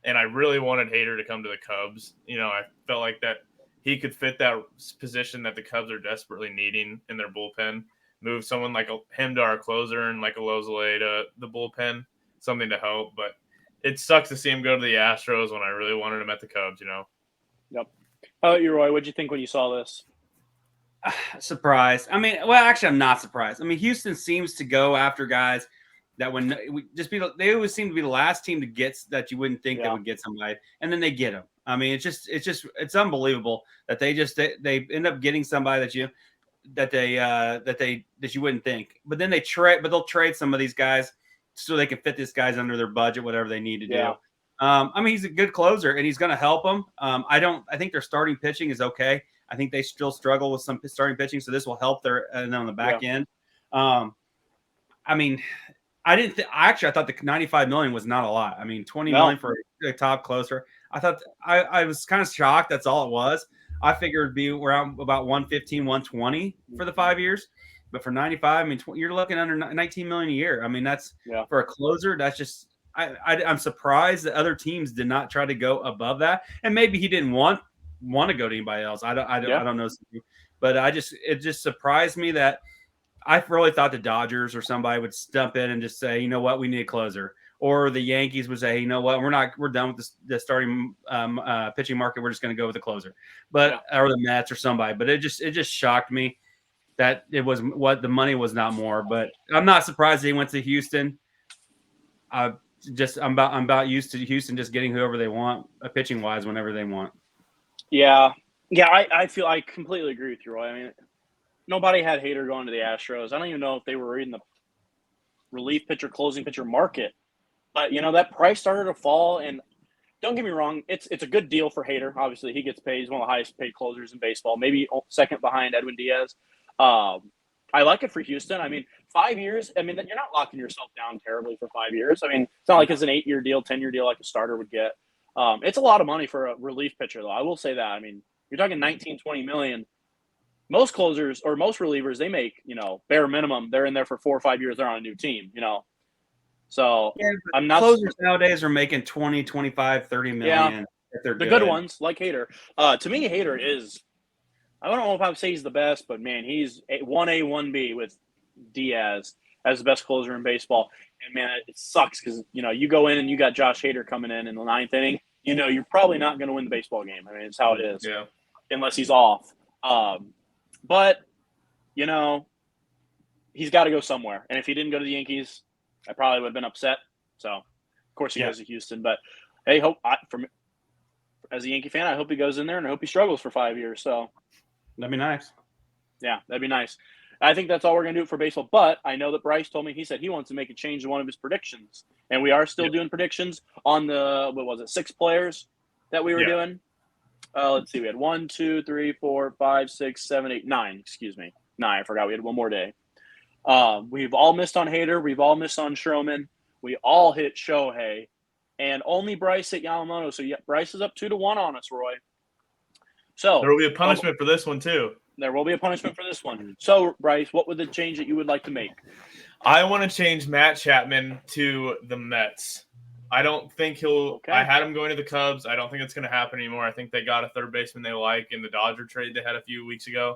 And I really wanted Hader to come to the Cubs. I felt like that he could fit that position that the Cubs are desperately needing in their bullpen. Move someone like him to our closer and like a Lozale to the bullpen, something to help. But it sucks to see him go to the Astros when I really wanted him at the Cubs, Yep. How about you, Roy? What'd you think when you saw this? Surprised. I mean, well, actually, I'm not surprised. I mean, Houston seems to go after guys that when we just be, they always seem to be the last team to get that you wouldn't think they would get somebody, and then they get them. I mean, it's unbelievable that they end up getting somebody that you wouldn't think. But then they'll trade some of these guys so they can fit these guys under their budget, whatever they need to do. I mean, he's a good closer and he's going to help them. I think their starting pitching is okay. I think they still struggle with some starting pitching, so this will help their and on the back end. I mean, I thought the 95 million was not a lot. I mean, 20 million for a top closer. I thought I was kind of shocked. That's all it was. I figured it'd be around about 115, 120 for the 5 years. But for 95, I mean, you're looking under 19 million a year. I mean, that's for a closer. That's just I'm surprised that other teams did not try to go above that. And maybe he didn't want to go to anybody else. I don't know. But it just surprised me that I really thought the Dodgers or somebody would stump in and just say, you know what, we need a closer. Or the Yankees would say, hey, you know what, we're done with the starting pitching market. We're just going to go with the closer. But or the Mets or somebody. But it just shocked me that it was what the money was not more. But I'm not surprised he went to Houston. I'm about used to Houston just getting whoever they want, pitching wise, whenever they want. Yeah. I feel I completely agree with you, Roy. I mean, nobody had Hader going to the Astros. I don't even know if they were in the relief pitcher, closing pitcher market. But, that price started to fall. And don't get me wrong, it's a good deal for Hader. Obviously, he gets paid. He's one of the highest paid closers in baseball, maybe second behind Edwin Diaz. I like it for Houston. I mean, 5 years, I mean, you're not locking yourself down terribly for 5 years. I mean, it's not like it's an 8-year deal, 10-year deal like a starter would get. It's a lot of money for a relief pitcher, though. I will say that. I mean, you're talking 19, 20 million. Most closers or most relievers, they make, bare minimum. They're in there for 4 or 5 years. They're on a new team, So I'm not. Closers nowadays are making 20, 25, 30 million. If they're good ones, like Hader. To me, Hader is, I don't know if I would say he's the best, but man, he's 1A, 1B with Diaz as the best closer in baseball. And man, it sucks because, you go in and you got Josh Hader coming in the 9th inning. You're probably not going to win the baseball game. I mean, it's how it is. Yeah. Unless he's off. But, he's got to go somewhere. And if he didn't go to the Yankees, I probably would have been upset. So, of course, he goes to Houston. But, hey, as a Yankee fan, I hope he goes in there and I hope he struggles for 5 years. So, that'd be nice. Yeah, that'd be nice. I think that's all we're going to do for baseball. But I know that Bryce told me, he said he wants to make a change in one of his predictions. And we are still doing predictions on the, 6 players that we were doing? Let's see. We had 1, 2, 3, 4, 5, 6, 7, 8, 9. Excuse me. 9. I forgot we had one more day. We've all missed on Hader. We've all missed on Stroman. We all hit Shohei. And only Bryce hit Yamamoto. So, Bryce is up 2-1 on us, Roy. So there will be a punishment for this one, too. There will be a punishment for this one. So, Bryce, what would the change that you would like to make? I want to change Matt Chapman to the Mets. I don't think he'll – I had him going to the Cubs. I don't think it's going to happen anymore. I think they got a third baseman they like in the Dodger trade they had a few weeks ago.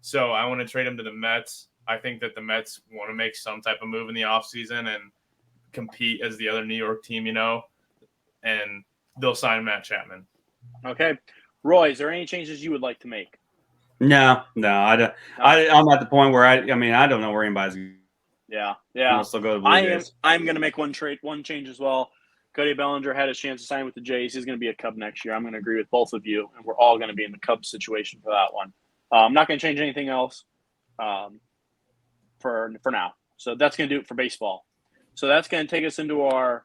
So I want to trade him to the Mets. I think that the Mets want to make some type of move in the offseason and compete as the other New York team, and they'll sign Matt Chapman. Okay. Roy, is there any changes you would like to make? No, I don't. I'm at the point where I don't know where anybody's. Yeah. Still go to Blue Jays. I'm going to make one change as well. Cody Bellinger had his chance to sign with the Jays. He's going to be a Cub next year. I'm going to agree with both of you, and we're all going to be in the Cubs situation for that one. I'm not going to change anything else for now. So that's going to do it for baseball. So that's going to take us into our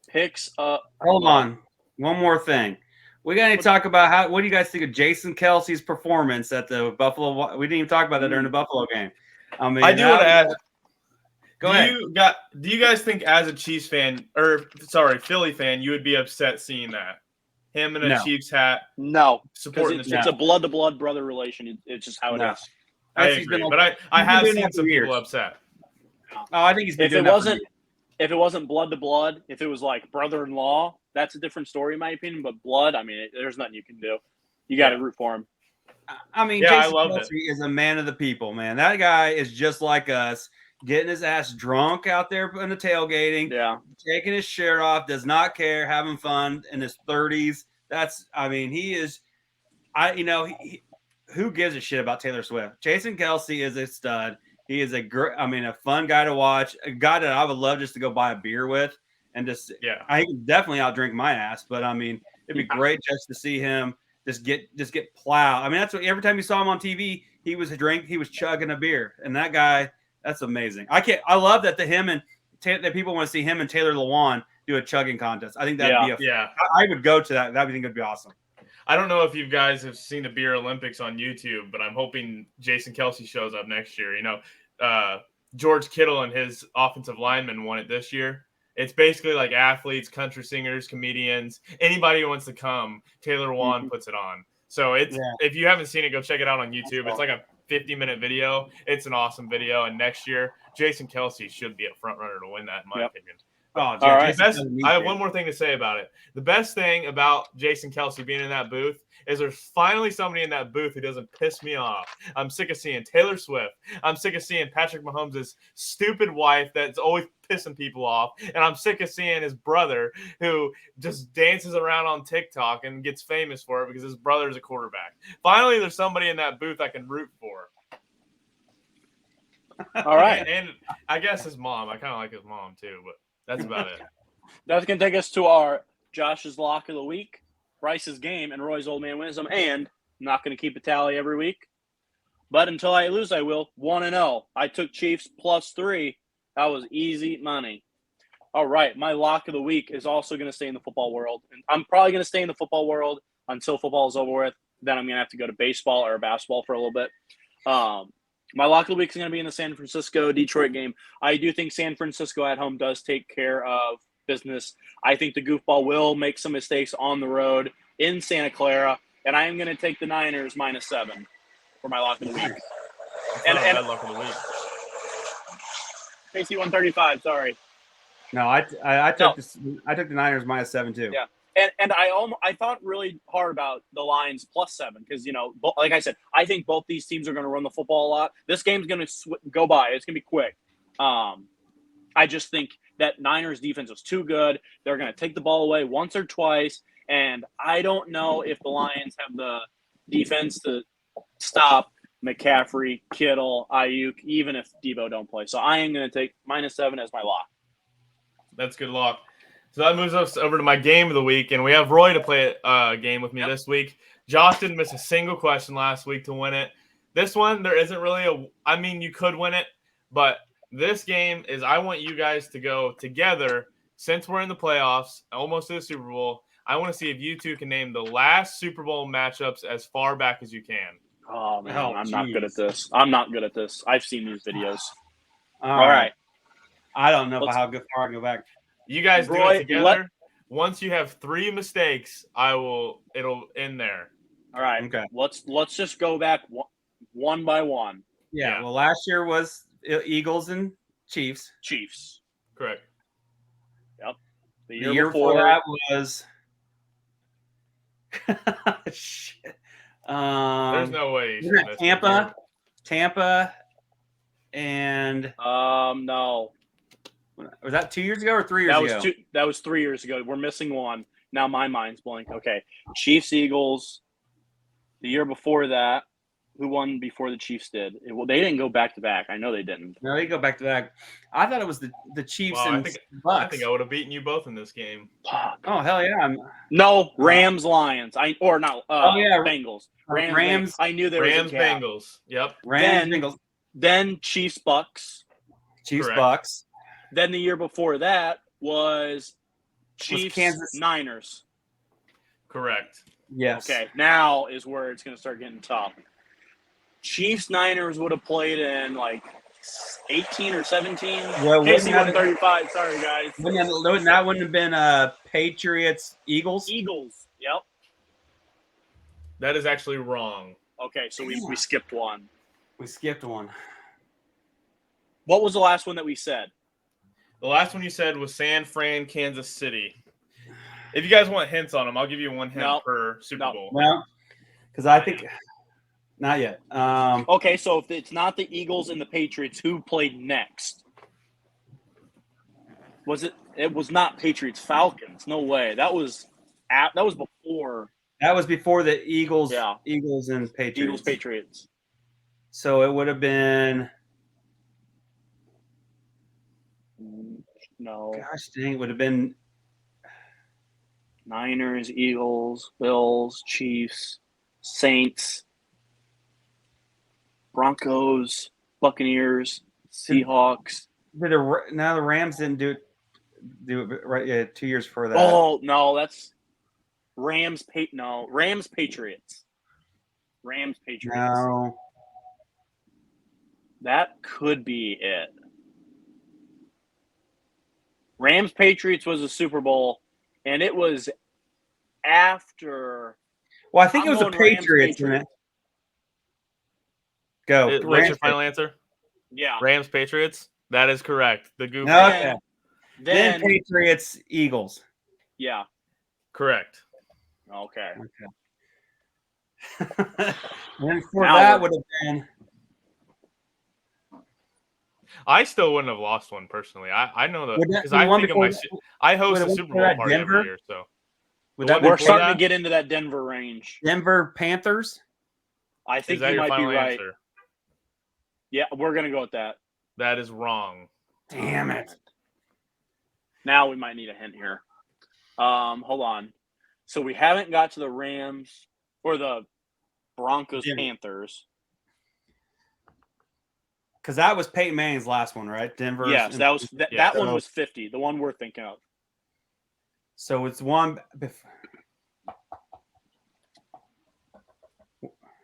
picks. Hold on. One more thing. We got to talk about what do you guys think of Jason Kelsey's performance at the Buffalo? We didn't even talk about that during the Buffalo game. I mean, I do want to ask. Go ahead. Do you guys think as a Chiefs fan, Philly fan, you would be upset seeing that? Him in a Chiefs hat? No. Supporting it's a blood-to-blood brother relation. It's just how it is. I agree, but I have seen some people upset. Oh, I think he's been doing that for years. If it wasn't blood-to-blood, if it was like brother-in-law, that's a different story in my opinion. But blood, I mean, there's nothing you can do. You got to root for him. I mean, Jason Kelsey is a man of the people, man. That guy is just like us, getting his ass drunk out there in the tailgating, taking his shirt off, does not care, having fun in his 30s. He is. who gives a shit about Taylor Swift? Jason Kelsey is a stud. He is a fun guy to watch, a guy that I would love just to go buy a beer with and just, I can definitely outdrink my ass, but I mean, it'd be great just to see him just get plowed. I mean, that's what every time you saw him on TV, he was chugging a beer, and that guy, that's amazing. I love that that people want to see him and Taylor Lewan do a chugging contest. I think that'd be I would go to that. That would think it'd be awesome. I don't know if you guys have seen the Beer Olympics on YouTube, but I'm hoping Jason Kelsey shows up next year. George Kittle and his offensive linemen won it this year. It's basically like athletes, country singers, comedians, anybody who wants to come. Taylor Lewan puts it on. So if you haven't seen it, go check it out on YouTube. It's like a 50-minute video. It's an awesome video. And next year, Jason Kelsey should be a front runner to win that, in my opinion. Oh, all right. I have one more thing to say about it. The best thing about Jason Kelsey being in that booth is there's finally somebody in that booth who doesn't piss me off. I'm sick of seeing Taylor Swift. I'm sick of seeing Patrick Mahomes' stupid wife that's always pissing people off. And I'm sick of seeing his brother who just dances around on TikTok and gets famous for it because his brother is a quarterback. Finally, there's somebody in that booth I can root for. All right. And I guess his mom. I kind of like his mom too, but that's about it. That's going to take us to our Josh's Lock of the Week, Bryce's Game, and Roy's Old Man Wisdom. And I'm not going to keep a tally every week. But until I lose, I will. 1-0. I took Chiefs +3. That was easy money. All right. My Lock of the Week is also going to stay in the football world. And I'm probably going to stay in the football world until football is over with. Then I'm going to have to go to baseball or basketball for a little bit. My Lock of the Week is going to be in the San Francisco-Detroit game. I do think San Francisco at home does take care of business. I think the goofball will make some mistakes on the road in Santa Clara, and I am going to take the Niners -7 for my Lock of the Week. And Lock of the Week. KC 135, sorry. No, I took the Niners -7 too. Yeah. And I thought really hard about the Lions +7 because, like I said, I think both these teams are going to run the football a lot. This game's going to go by. It's going to be quick. I just think that Niners defense is too good. They're going to take the ball away once or twice, and I don't know if the Lions have the defense to stop McCaffrey, Kittle, Ayuk, even if Debo don't play. So I am going to take -7 as my lock. That's good lock. So that moves us over to my game of the week, and we have Roy to play a game with me this week. Josh didn't miss a single question last week to win it. This one, there isn't really you could win it, but this game is I want you guys to go together since we're in the playoffs, almost to the Super Bowl. I want to see if you two can name the last Super Bowl matchups as far back as you can. Oh, man, I'm not good at this. I've seen these videos. All right. I don't know how far I can go back. You guys do it together. Once you have 3 mistakes, it'll end there. All right. Okay. Let's just go back one by one. Yeah. Well, last year was Eagles and Chiefs. Chiefs. Correct. Yep. The year before that was shit. There's no way. Tampa and no. Was that 2 years ago or 3 years ago? That was 3 years ago. We're missing one. Now my mind's blank. Okay. Chiefs, Eagles. The year before that, who won before the Chiefs did? They didn't go back to back. I know they didn't. No, they go back to back. I thought it was the Chiefs and Bucks. I think I would have beaten you both in this game. Oh hell yeah! No, Rams, Lions. Bengals. Rams. I knew there was a gap. Bengals. Yep. Bengals. Then Chiefs, Bucks. Chiefs, Bucks. Then the year before that was Chiefs, Kansas. Niners. Correct. Yes. Okay, now is where it's going to start getting tough. Chiefs, Niners would have played in like 18 or 17. Well, KC 135. Sorry, guys. That wouldn't have been Patriots, Eagles. Eagles. Yep. That is actually wrong. Okay, so we skipped one. We skipped one. What was the last one that we said? The last one you said was San Fran, Kansas City. If you guys want hints on them, I'll give you one hint per Super Bowl. Well, because I think not yet. Okay, so if it's not the Eagles and the Patriots, who played next? Was it? It was not Patriots Falcons. No way. That was before That was before the Eagles. Yeah. Eagles and Patriots. Eagles, Patriots. So it would have been. No. Gosh dang, it would have been. Niners, Eagles, Bills, Chiefs, Saints, Broncos, Buccaneers, Seahawks. Now the Rams didn't do it right. Yeah, 2 years before that. Oh no, that's Rams. Rams, Patriots. Rams, Patriots. No. That could be it. Rams, Patriots was a Super Bowl, and it was after. Well, I think it was the going Rams, Patriots. Go. What's your final answer? Yeah. Rams, Patriots. That is correct. The goof. Okay. Then Patriots, Eagles. Yeah. Correct. Okay. And for that would have been. I still wouldn't have lost one personally. I know that because I think of I host a Super Bowl party every year. So we're starting to get into that Denver range. Denver Panthers. I think is that you your might be final right. answer? Yeah, we're gonna go with that. That is wrong. Damn it. Now we might need a hint here. Hold on. So we haven't got to the Rams or the Broncos Panthers. Because that was Peyton Manning's last one, right? Denver. Yes, that was that one was 50. The one we're thinking of. So it's one.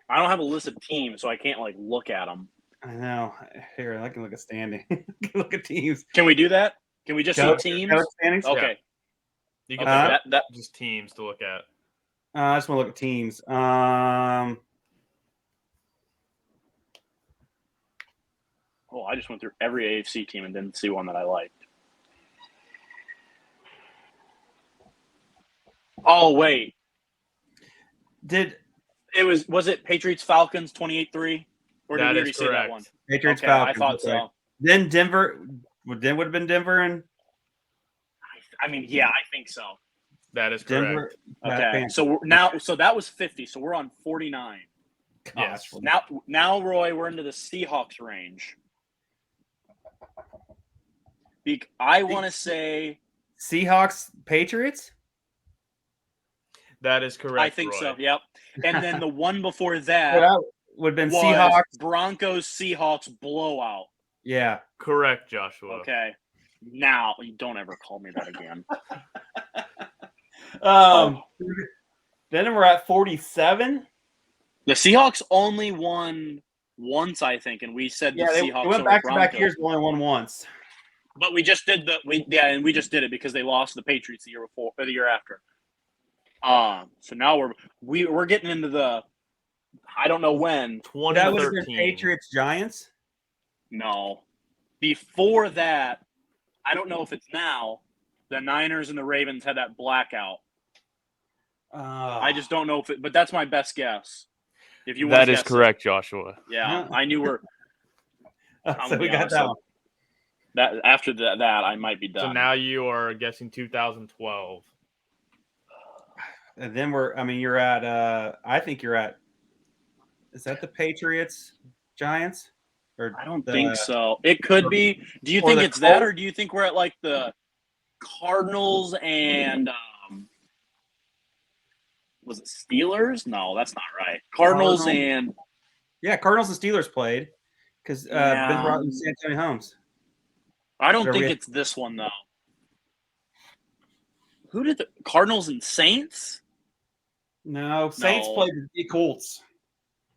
I don't have a list of teams, so I can't look at them. I know. Here, I can look at standing. Look at teams. Can we do that? Can we just see teams? Standings? Okay. Yeah. You can that just teams to look at. I just want to look at teams. I just went through every AFC team and didn't see one that I liked. Oh wait. Was it Patriots Falcons 28-3? Or did we already say that one? Patriots Falcons. I thought so. Then Denver would have been Denver and I think so. That is Denver. correct. Okay. So that was 50. So we're on 49. Yes. Now Roy, we're into the Seahawks range. I want to say Seahawks Patriots. That is correct. I think Roy. so. Yep. And then the one before that would have been was Seahawks. Broncos Seahawks blowout. Yeah. Correct, Joshua. Okay. Now you don't ever call me that again. Then we're at 47. The Seahawks only won once, I think, and we said the Seahawks. They went back to back years, only won once. But we just did we just did it because they lost to the Patriots the year before or the year after. So now we're getting into the I don't know when. 2013. That was the Patriots Giants. No, before that, I don't know if it's now. The Niners and the Ravens had that blackout. I just don't know but that's my best guess. If you want that is correct, Joshua. Yeah, I knew we're. So we got that one. That after that, I might be done. So now you are guessing 2012. And then you're at. I think you're at. Is that the Patriots Giants? Or I don't think so. It could be. Do you think it's that, or do you think we're at the Cardinals and was it Steelers? No, that's not right. Cardinals and Cardinals and Steelers played because Ben brought in Antonio Holmes. I don't think it's this one though. Who did the Cardinals and Saints? No, Saints played the Colts.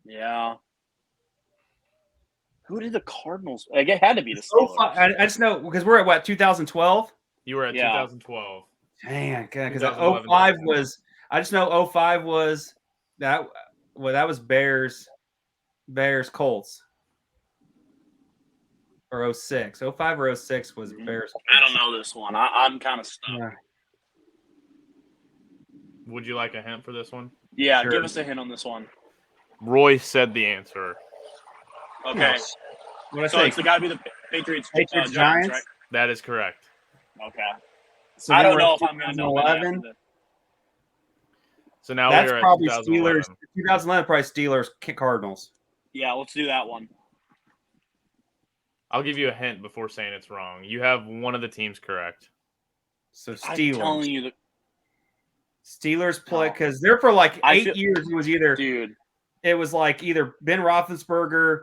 Yeah. Who did the Cardinals? It had to be the Steelers. I just know because we're at what 2012. You were at 2012. Dang, because 05 was. I just know 05 was that. Well, that was Bears Colts. Or 06. 05 or 06 was Bears. I don't know this one. I'm kind of stuck. Yeah. Would you like a hint for this one? Yeah, Sure. Give us a hint on this one. Roy said the answer. Okay. So it's got to be the Patriots Giants, right? That is correct. Okay. So I don't know if I'm going to know. 11. So now That's we are at probably 2011. Steelers. 2011, probably Steelers, Cardinals. Yeah, let's do that one. I'll give you a hint before saying it's wrong. You have one of the teams correct. So I'm Steelers. telling you, Steelers play No. because they're for like I 8 feel- years. dude. It was like either Ben Roethlisberger,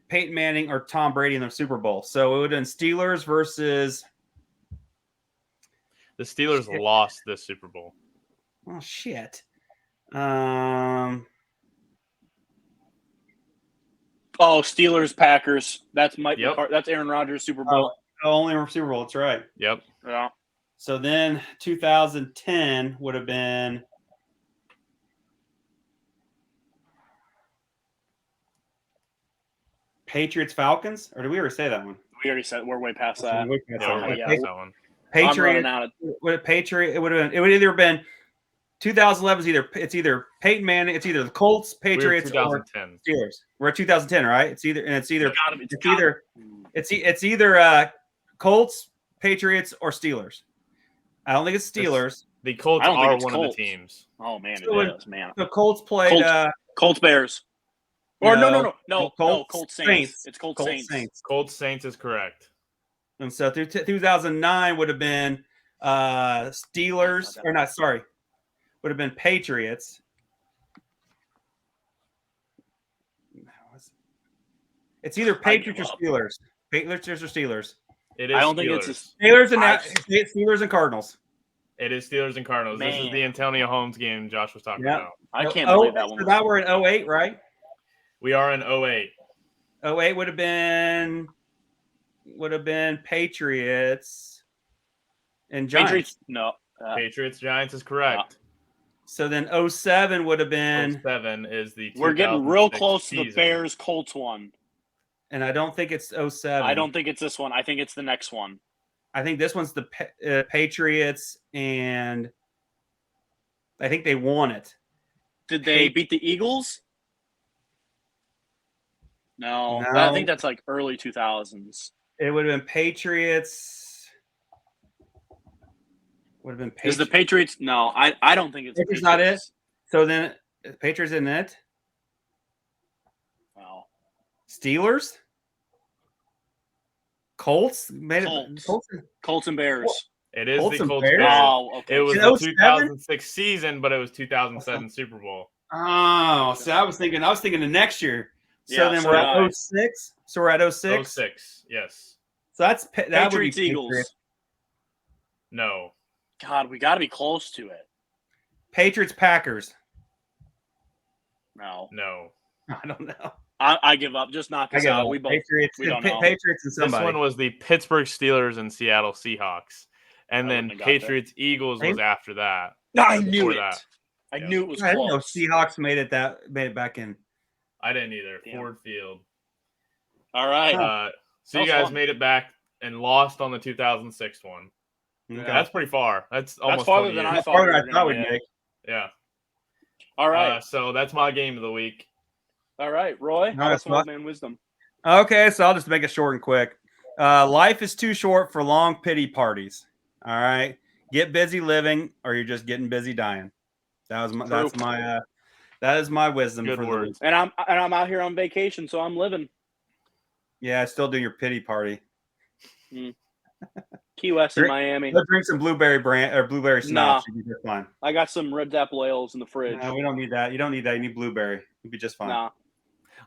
Peyton Manning, or Tom Brady in the Super Bowl. So it would have been Steelers versus. The Steelers lost this Super Bowl. Oh shit. Oh, Steelers, Packers. That's Mike. Yep. That's Aaron Rodgers Super Bowl. Only Super Bowl. That's right. Yep. Yeah. So then 2010 would have been. Patriots Falcons, or did we already say that one? We already said we're way past that. Yeah, we're yeah. past that one. I'm Patriots. running out of. It would have either been 2011. It's either Peyton Manning. It's either the Colts, Patriots, or 2010. Steelers. We're at 2010, right? It's either it's either Colts, Patriots, or Steelers. I don't think it's Steelers. The Colts I don't think are it's one Colts. of the teams. Oh man, So it is, man. The Colts played Colts Bears. Or no, Colts Colts Saints. It's Colts Saints. Colts Saints is correct. And so through 2009 would have been Steelers, or not, sorry, would have been Patriots. It's either Patriots or Steelers. Patriots or Steelers. It is. I don't Steelers. think it's Steelers and Cardinals. It is Steelers and Cardinals. Man. This is the Antonio Holmes game Josh was talking about. I can't believe that one. So now we're in 08, right? We are in 08. 08 would have been Patriots and Giants. Patriots. No. Patriots Giants is correct. So then 07 would have been. 07 is the. We're getting real close season. to the Bears Colts one. And I don't think it's 07. I don't think it's this one. I think it's the next one. I think this one's the Patriots, and I think they won it. Did they beat the Eagles? No. I think that's like early 2000s. It would have been Patriots. Would have been Patriots. Is the Patriots? No, I don't think it's Patriots not it. So then Patriots in it. No. Steelers. Colts made Colts. it. Colts and Bears. It is Colts the and Colts. Bears? Bears. Oh, okay. It was In the 07? 2006 season, but it was 2007 Super Bowl. Oh, so I was thinking the next year. So Yeah, then so we're did I. at 06. So we're at 06. 06, yes. So that would be Patriots Eagles. Patriots. No. God, we got to be close to it. Patriots Packers. No, No. I don't know. I give up. Just knock us out. We both. Patriots. we don't know. Patriots and This somebody. one was the Pittsburgh Steelers and Seattle Seahawks. And I then wouldn't have got Patriots Eagles was after that. I knew Before it. that. I Yeah. knew it was I didn't know close. Seahawks made it back in. I didn't either. Damn. Ford Field. All right. So That you was guys fun. made it back and lost on the 2006 one. Okay. That's pretty far. That's almost farther 20 than years. I thought. Farther we I were thought gonna we'd get. make. Yeah. All right. So that's my game of the week. All right, Roy. right, Have some Buck. old man wisdom. Okay, so I'll just make it short and quick. Life is too short for long pity parties. All right, get busy living, or you're just getting busy dying. That is my wisdom. Good for the words. week. And I'm out here on vacation, so I'm living. Yeah, I still do your pity party. Key West in Drink- Miami. Let's drink some blueberry schnapps. You'll be just fine. I got some Red Apple ales in the fridge. No, we don't need that. You don't need that. You need blueberry. You'll be just fine. Nah.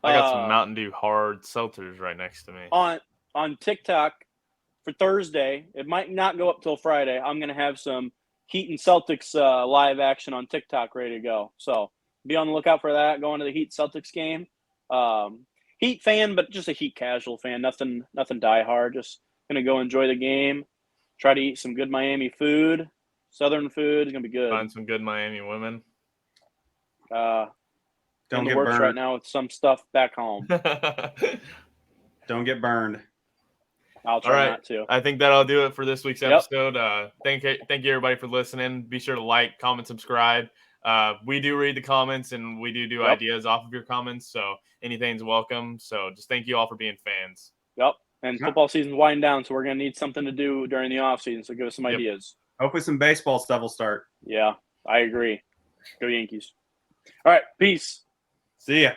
I got some Mountain Dew hard seltzers right next to me. On TikTok for Thursday. It might not go up till Friday. I'm gonna have some Heat and Celtics live action on TikTok ready to go. So be on the lookout for that. Going to the Heat Celtics game. Heat fan, but just a Heat casual fan. Nothing die hard. Just gonna go enjoy the game. Try to eat some good Miami food. Southern food is gonna be good. Find some good Miami women. Don't in the get works burned. right now with some stuff back home. Don't get burned. I'll try All right. not to. I think that'll do it for this week's Yep. episode. Thank you everybody for listening. Be sure to like, comment, subscribe. We do read the comments and we do ideas off of your comments. So anything's welcome. So just thank you all for being fans. Yep. And Yep. football season's winding down, so we're going to need something to do during the off season. So give us some Yep. ideas. Hopefully some baseball stuff will start. Yeah, I agree. Go Yankees. All right, peace. See ya.